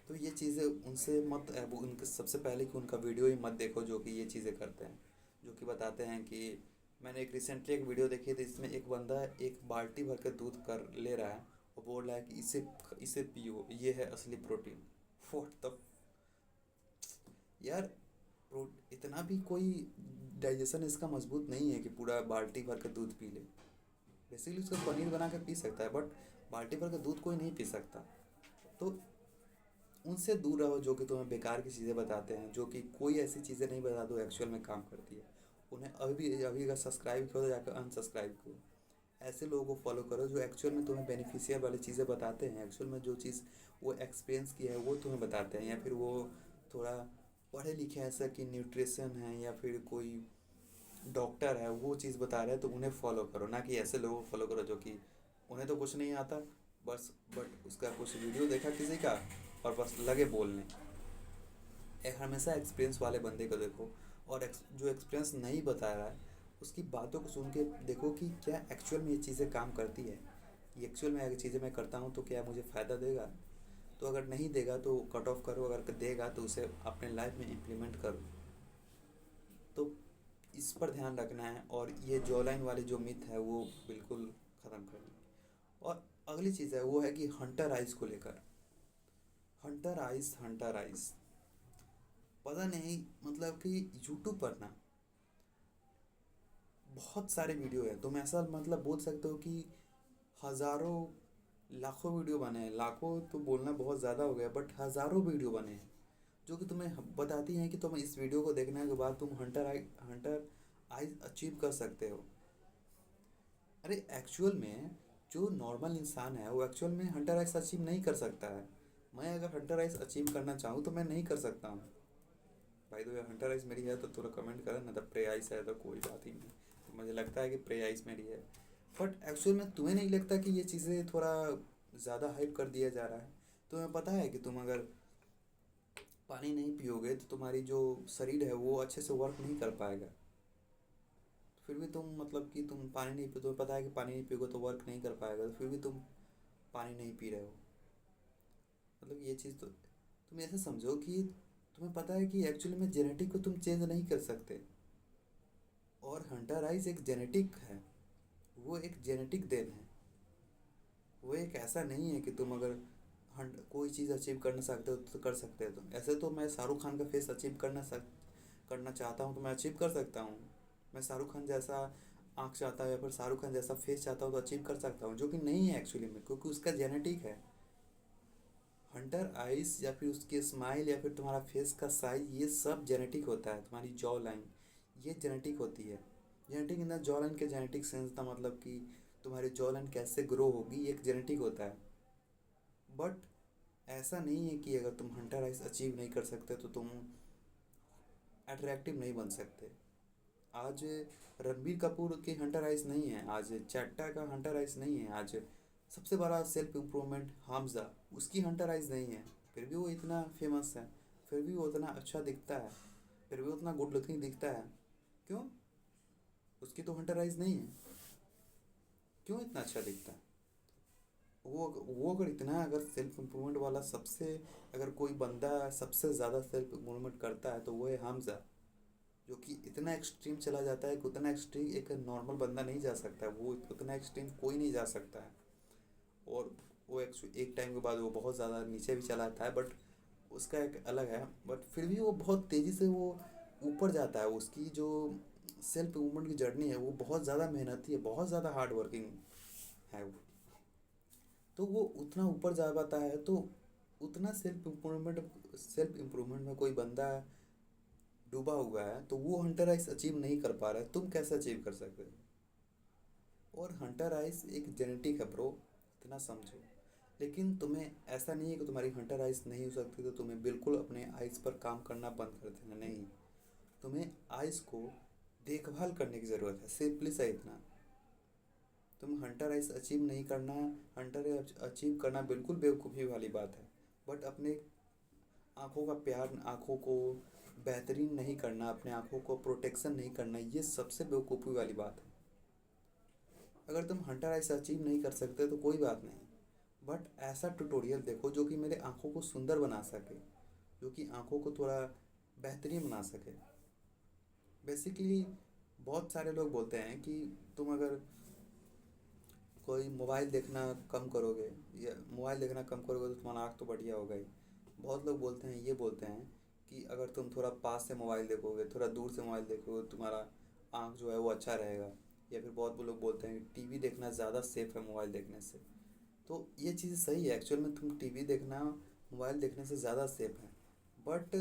तो ये चीज़ें उनसे मत, वो उनके सबसे पहले कि उनका वीडियो ही मत देखो जो कि ये चीज़ें करते हैं, जो कि बताते हैं कि मैंने एक रिसेंटली एक वीडियो देखी थी जिसमें एक बंदा एक बाल्टी भर के दूध कर ले रहा है और बोल रहा है कि इसे इसे पियो, ये है असली प्रोटीन। व्हाट द यार, इतना भी कोई डाइजेशन इसका मजबूत नहीं है कि पूरा बाल्टी भर के दूध पी ले। बेसिकली उसका पनीर बना के पी सकता है, बट बाल्टी भर के दूध कोई नहीं पी सकता। तो उनसे दूर रहो जो कि तुम्हें बेकार की चीज़ें बताते हैं, जो कि कोई ऐसी चीज़ें नहीं बता दो एक्चुअल में काम करती है। उन्हें अभी अभी अगर सब्सक्राइब करो तो जाकर अनसब्सक्राइब करो। ऐसे लोगों को फॉलो करो जो एक्चुअल में तुम्हें बेनिफिशियल वाली चीज़ें बताते हैं, एक्चुअल में जो चीज़ वो एक्सपीरियंस की है वो तुम्हें बताते हैं, या फिर वो थोड़ा पढ़े लिखे हैं, ऐसा कि न्यूट्रिशन है या फिर कोई डॉक्टर है वो चीज़ बता रहे हैं तो उन्हें फॉलो करो, ना कि ऐसे लोगों को फॉलो करो जो कि उन्हें तो कुछ नहीं आता बस, बट उसका कुछ वीडियो देखा किसी का और बस लगे बोलने। एक हमेशा एक्सपीरियंस वाले बंदे को देखो, और जो एक्सपीरियंस नहीं बता रहा है उसकी बातों को सुन के देखो कि क्या एक्चुअल में ये चीज़ें काम करती है, कि एक्चुअल में अगर चीज़ें मैं करता हूँ तो क्या मुझे फ़ायदा देगा। तो अगर नहीं देगा तो कट ऑफ करो, अगर देगा तो उसे अपने लाइफ में इम्प्लीमेंट करो। तो इस पर ध्यान रखना है, और ये जॉ लाइन वाली जो मिथ है वो बिल्कुल ख़त्म करनी है। और अगली चीज़ है वो है कि हंटर आइज़ को लेकर। हंटर आइज़ पता नहीं, मतलब कि यूट्यूब पर ना बहुत सारे वीडियो है, तुम ऐसा मतलब बोल सकते हो कि हज़ारों लाखों वीडियो बने हैं। लाखों तो बोलना बहुत ज़्यादा हो गया, बट हज़ारों वीडियो बने हैं जो कि तुम्हें बताती हैं कि तुम इस वीडियो को देखने के बाद तुम हंटर आइज अचीव कर सकते हो। अरे एक्चुअल में जो नॉर्मल इंसान है वो एक्चुअल में हंटर आइज अचीव नहीं कर सकता है। मैं अगर हंटर आइज अचीव करना चाहूँ तो मैं नहीं कर सकता हूँ। भाई तो हंटर आइज मेरी है तो थोड़ा कमेंट करें ना, तो प्रे आइज है तो कोई बात ही नहीं। तो मुझे लगता है कि प्रे आइज मेरी है, बट एक्चुअल में तुम्हें नहीं लगता कि ये चीज़ें थोड़ा ज़्यादा हाइप कर दिया जा रहा है? तुम्हें पता है कि तुम अगर पानी नहीं पियोगे तो तुम्हारी जो शरीर है वो अच्छे से वर्क नहीं कर पाएगा। फिर भी तुम मतलब कि तुम पानी नहीं पी, तुम्हें पता है कि पानी नहीं पियोगे तो वर्क नहीं कर पाएगा, तो फिर भी तुम पानी नहीं पी रहे हो। मतलब ये चीज़ तो तुम ऐसे समझो कि तुम्हें पता है कि एक्चुअली में जेनेटिक को तुम चेंज नहीं कर सकते, और हंटर आइज एक जेनेटिक है, वो एक जेनेटिक देन है। वो एक ऐसा नहीं है कि तुम अगर कोई चीज़ अचीव करना चाहते हो तो कर सकते हो। तुम ऐसे तो मैं शाहरुख खान का फेस अचीव करना चाहता हूँ तो मैं अचीव कर सकता हूँ। मैं शाहरुख खान जैसा आँख चाहता हूँ या फिर शाहरुख खान जैसा फेस चाहता हूँ तो अचीव कर सकता हूँ, जो कि नहीं है एक्चुअली में, क्योंकि उसका जेनेटिक है। हंटर आइज या फिर उसकी स्माइल या फिर तुम्हारा फेस का साइज, ये सब जेनेटिक होता है। तुम्हारी जॉ लाइन ये जेनेटिक होती है। Genetic in the jaw line के जेनेटिक सेंस का मतलब कि तुम्हारी जॉ लाइन कैसे ग्रो होगी, ये एक जेनेटिक होता है। बट ऐसा नहीं है कि अगर तुम हंटर आइज अचीव नहीं कर सकते तो तुम अट्रैक्टिव नहीं बन सकते। आज रणबीर कपूर की हंटर आइज नहीं है, आज चड्डा का हंटर आइज नहीं है, आज सबसे बड़ा सेल्फ इम्प्रूवमेंट हामजा, उसकी हंटर आइज नहीं है। फिर भी वो इतना फेमस है, फिर भी वो उतना अच्छा दिखता है, फिर भी उतना गुड लुकिंग दिखता है। क्यों? उसकी तो हंटर आइज नहीं है, क्यों इतना अच्छा दिखता है? वो अगर इतना अगर सेल्फ इम्प्रूवमेंट वाला सबसे, अगर कोई बंदा सबसे ज़्यादा सेल्फ इम्प्रूवमेंट करता है तो वो है हामजा, जो कि इतना एक्सट्रीम चला जाता है कि उतना एक्सट्रीम एक नॉर्मल बंदा नहीं जा सकता है, वो उतना एक्सट्रीम कोई नहीं जा सकता है। और वो एक टाइम के बाद वो बहुत ज़्यादा नीचे भी चला जाता है, बट उसका एक अलग है। बट फिर भी वो बहुत तेज़ी से वो ऊपर जाता है। उसकी जो सेल्फ इम्प्रूवमेंट की जर्नी है वो बहुत ज़्यादा मेहनती है, बहुत ज़्यादा हार्ड वर्किंग है वो। तो वो उतना ऊपर जा पाता है, तो उतना सेल्फ इम्प्रूवमेंट में कोई बंदा डूबा हुआ है तो वो हंटर आइस अचीव नहीं कर पा रहा है, तुम कैसे अचीव कर सकते हो? और हंटर आइस एक जेनेटिक है ब्रो, इतना समझो। लेकिन तुम्हें ऐसा नहीं है कि तुम्हारी हंटर आइस नहीं हो सकती तो तुम्हें बिल्कुल अपने आइस पर काम करना बंद कर देना, नहीं। तुम्हें आइस को देखभाल करने की ज़रूरत है, सिंपली सा इतना। तुम हंटर आइस अचीव नहीं करना, हंटर अचीव करना बिल्कुल बेवकूफ़ी वाली बात है। बट अपने आँखों का प्यार, आँखों को बेहतरीन नहीं करना, अपने आँखों को प्रोटेक्शन नहीं करना, ये सबसे बेवकूफ़ी वाली बात है। अगर तुम हंटर आइस अचीव नहीं कर सकते तो कोई बात नहीं, बट ऐसा ट्यूटोरियल देखो जो कि मेरे आँखों को सुंदर बना सके, जो कि आँखों को थोड़ा बेहतरीन बना सके। बेसिकली बहुत सारे लोग बोलते हैं कि तुम अगर कोई मोबाइल देखना कम करोगे, या मोबाइल देखना कम करोगे तो तुम्हारा आँख तो बढ़िया होगा ही। बहुत लोग बोलते हैं, ये बोलते हैं कि अगर तुम थोड़ा पास से मोबाइल देखोगे, थोड़ा दूर से मोबाइल देखोगे, तुम्हारा आँख जो है वो अच्छा रहेगा। या फिर बहुत लोग बोलते हैं कि टीवी देखना ज़्यादा सेफ़ है मोबाइल देखने से। तो ये चीज़ सही है, एक्चुअल में तुम टीवी देखना मोबाइल देखने से ज़्यादा सेफ़ है। बट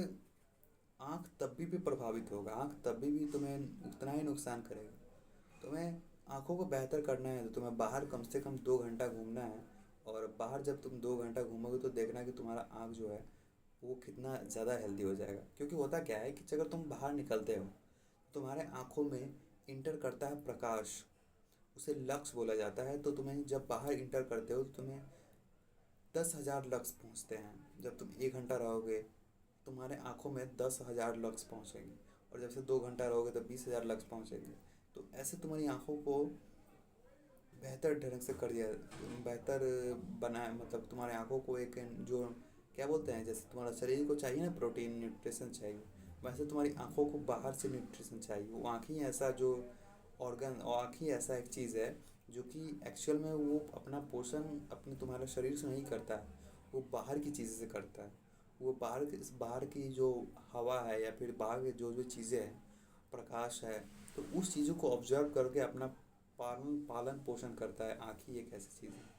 आँख तभी भी प्रभावित होगा, आँख तभी भी तुम्हें उतना ही नुकसान करेगा। तुम्हें आँखों को बेहतर करना है तो तुम्हें बाहर कम से कम 2 घंटा घूमना है। और बाहर जब तुम 2 घंटा घूमोगे तो देखना कि तुम्हारा आँख जो है वो कितना ज़्यादा हेल्दी हो जाएगा। क्योंकि होता क्या है कि अगर तुम बाहर निकलते हो तो तुम्हारे आँखों में इंटर करता है प्रकाश, उसे लक्स बोला जाता है। तो तुम्हें जब बाहर इंटर करते हो तो तुम्हें 10,000 लक्स पहुँचते हैं। जब तुम 1 घंटा रहोगे तुम्हारे आँखों में 10,000 लक्स पहुँचेंगे, और जब से 2 घंटा रहोगे तो 20,000 लक्स पहुँचेंगे। तो ऐसे तुम्हारी आँखों को बेहतर ढंग से कर दिया, बेहतर बनाया, मतलब तुम्हारे आँखों को एक जो क्या बोलते हैं, जैसे तुम्हारा शरीर को चाहिए ना प्रोटीन न्यूट्रिशन चाहिए, वैसे तुम्हारी आँखों को बाहर से न्यूट्रिशन चाहिए। वो आँख ही ऐसा जो ऑर्गन, और आँख ही ऐसा एक चीज़ है जो कि एक्चुअल में वो अपना पोषण अपने तुम्हारे शरीर से नहीं करता है, वो बाहर की चीज़ें से करता है। वो बाहर की जो हवा है या फिर बाहर की जो जो चीज़ें हैं, प्रकाश है, तो उस चीज़ों को ऑब्जर्व करके अपना पालन पालन पोषण करता है। आँख ही एक ऐसी चीज़ है।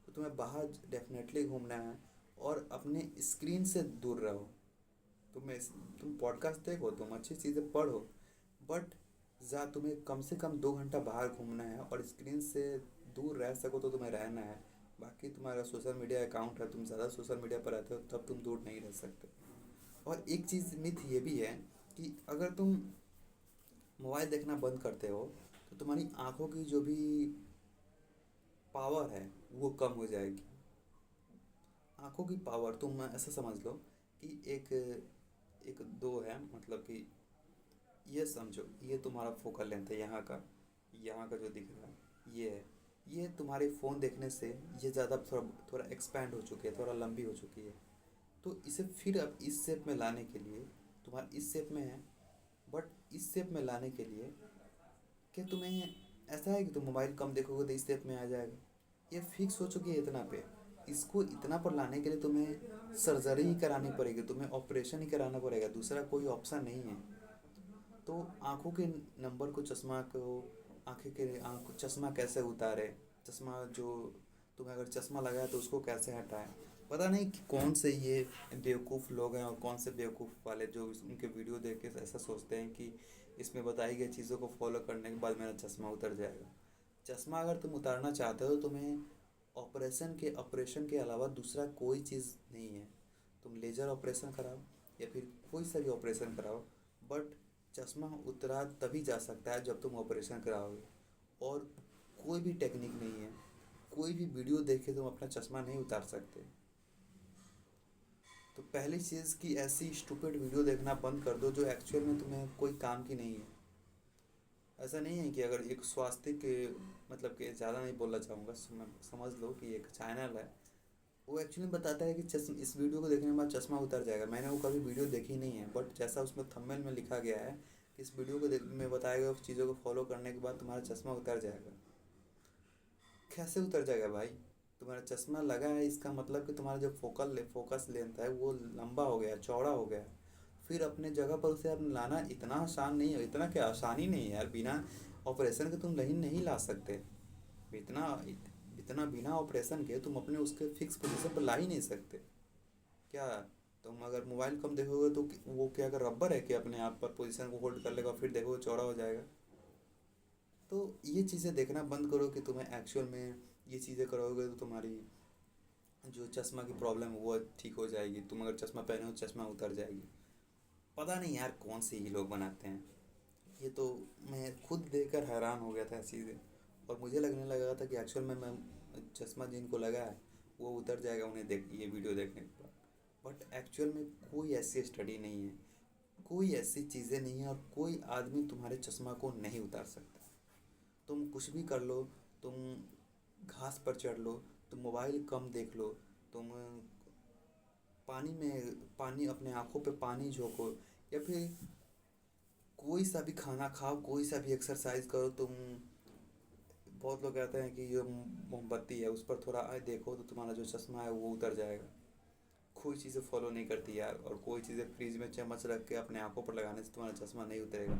तो तुम्हें बाहर डेफिनेटली घूमना है और अपने स्क्रीन से दूर रहो। तुम पॉडकास्ट देखो, तुम अच्छी चीज़ें पढ़ो, बट तुम्हें कम से कम 2 घंटा बाहर घूमना है और स्क्रीन से दूर रह सको तो तुम्हें रहना है। बाकी तुम्हारा सोशल मीडिया अकाउंट है, तुम ज़्यादा सोशल मीडिया पर रहते हो तब तुम दूर नहीं रह सकते। और एक चीज़ मिथ ये भी है कि अगर तुम मोबाइल देखना बंद करते हो तो तुम्हारी आंखों की जो भी पावर है वो कम हो जाएगी। आंखों की पावर तुम ऐसा समझ लो कि एक एक दो है, मतलब कि ये समझो, ये तुम्हारा फोकल लेंथ है यहाँ का जो दिख रहा है ये है। ये तुम्हारे फ़ोन देखने से ये ज़्यादा थोड़ा थोड़ा एक्सपैंड हो चुकी है, थोड़ा लंबी हो चुकी है। तो इसे फिर अब इस शेप में लाने के लिए, तुम्हारा इस शेप में है, बट इस शेप में लाने के लिए कि तुम्हें ऐसा है कि तुम मोबाइल कम देखोगे तो इस शेप में आ जाएगा। ये फिक्स हो चुकी है इतना पे। इसको इतना पर लाने के लिए तुम्हें सर्जरी ही करानी पड़ेगी, तुम्हें ऑपरेशन ही कराना पड़ेगा, दूसरा कोई ऑप्शन नहीं है। तो आँखों के नंबर को, चश्मा को, आँखें के आँख चश्मा कैसे उतारे, चश्मा जो तुम्हें अगर चश्मा लगाया तो उसको कैसे हटाएं। पता नहीं कि कौन से ये बेवकूफ़ लोग हैं और कौन से बेवकूफ़ वाले जो उनके वीडियो देख के ऐसा सोचते हैं कि इसमें बताई गई चीज़ों को फॉलो करने के बाद मेरा चश्मा उतर जाएगा। चश्मा अगर तुम उतारना चाहते हो तो तुम्हें ऑपरेशन के अलावा दूसरा कोई चीज़ नहीं है। तुम लेज़र ऑपरेशन कराओ या फिर कोई सा भी ऑपरेशन कराओ, बट चश्मा उतरा तभी जा सकता है जब तुम ऑपरेशन कराओगे। और कोई भी टेक्निक नहीं है, कोई भी वीडियो देख के तुम अपना चश्मा नहीं उतार सकते। तो पहली चीज़ कि ऐसी स्टूपिड वीडियो देखना बंद कर दो जो एक्चुअल में तुम्हें कोई काम की नहीं है। ऐसा नहीं है कि अगर एक स्वास्थ्य के, मतलब कि ज़्यादा नहीं बोलना चाहूँगा, समझ लो कि एक चैनल है, वो एक्चुअली बताता है कि इस वीडियो को देखने के बाद चश्मा उतर जाएगा। मैंने वो कभी वीडियो देखी नहीं है, बट जैसा उसमें थंबनेल में लिखा गया है कि इस वीडियो को में बताए गए चीज़ों को फॉलो करने के बाद तुम्हारा चश्मा उतर जाएगा। कैसे उतर जाएगा भाई? तुम्हारा चश्मा लगा है, इसका मतलब कि तुम्हारा जो फोकस लेंथ है वो लंबा हो गया, चौड़ा हो गया। फिर अपने जगह पर उसे अब लाना इतना आसान नहीं है, इतना क्या आसानी नहीं है यार। बिना ऑपरेशन के तुम नहीं ला सकते। इतना इतना बिना ऑपरेशन के तुम अपने उसके फिक्स पोजीशन पर ला ही नहीं सकते। क्या तुम अगर मोबाइल कम देखोगे तो वो क्या, अगर रबर है कि अपने आप पर पोजीशन को होल्ड कर लेगा फिर देखोगे चौड़ा हो जाएगा? तो ये चीज़ें देखना बंद करो कि तुम्हें एक्चुअल में ये चीज़ें करोगे तो तुम्हारी जो चश्मा की प्रॉब्लम है वो ठीक हो जाएगी। तुम अगर चश्मा पहने हो चश्मा उतर जाएगी। पता नहीं यार कौन से ही लोग बनाते हैं ये। तो मैं खुद देखकर हैरान हो गया था चीज़ें, और मुझे लगने लगा था कि एक्चुअल में मैं चश्मा जिनको लगा है वो उतर जाएगा उन्हें देख ये वीडियो देखने के बाद। बट एक्चुअल में कोई ऐसी स्टडी नहीं है, कोई ऐसी चीज़ें नहीं है, और कोई आदमी तुम्हारे चश्मा को नहीं उतार सकता। तुम कुछ भी कर लो, तुम घास पर चढ़ लो, तुम मोबाइल कम देख लो, तुम पानी अपने आँखों पे पानी झोंको, या फिर कोई सा भी खाना खाओ, कोई सा भी एक्सरसाइज करो। तुम, बहुत लोग कहते हैं कि ये मोमबत्ती है उस पर थोड़ा देखो तो तुम्हारा जो चश्मा है वो उतर जाएगा। कोई चीज़ें फॉलो नहीं करती यार, और कोई चीज़ें फ्रिज में चम्मच रख के अपने आंखों पर लगाने से तुम्हारा चश्मा नहीं उतरेगा।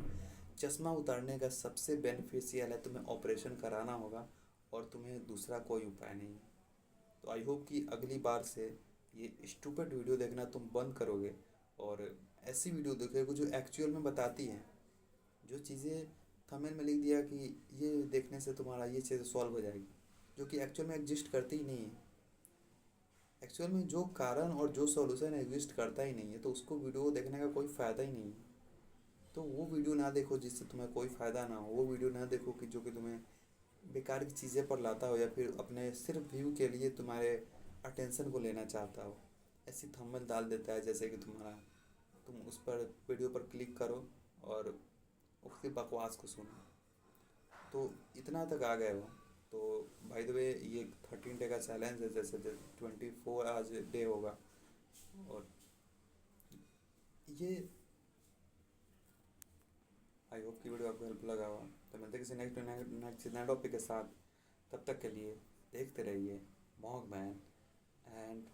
चश्मा उतारने का सबसे बेनिफिशियल है तुम्हें ऑपरेशन कराना होगा, और तुम्हें दूसरा कोई उपाय नहीं है। तो आई होप कि अगली बार से ये स्टूपिड वीडियो देखना तुम बंद करोगे, और ऐसी वीडियो देखोगे जो एक्चुअल में बताती हैं, जो चीज़ें थंबनेल में लिख दिया कि ये देखने से तुम्हारा ये चीज़ सॉल्व हो जाएगी, जो कि एक्चुअल में एग्जिस्ट करती ही नहीं है। एक्चुअल में जो कारण और जो सॉल्यूशन एग्जिस्ट करता ही नहीं है, तो उसको वीडियो देखने का कोई फ़ायदा ही नहीं है। तो वो वीडियो ना देखो जिससे तुम्हें कोई फ़ायदा ना हो। वो वीडियो ना देखो कि जो कि तुम्हें बेकार की चीज़ें पर लाता हो, या फिर अपने सिर्फ व्यू के लिए तुम्हारे अटेंशन को लेना चाहता हो। ऐसी थंबनेल डाल देता है जैसे कि तुम उस पर वीडियो पर क्लिक करो और उसकी बकवास को सुनो। तो इतना तक आ गए हो तो भाई द वे ये 13 डे का चैलेंज है, जैसे 24 आज डे होगा और ये आई होप कि वीडियो आपको हेल्प लगा हुआ। तो मिलते हैं किसी नेक्स्ट नए टॉपिक के साथ। तब तक के लिए देखते रहिए मॉग मैन एंड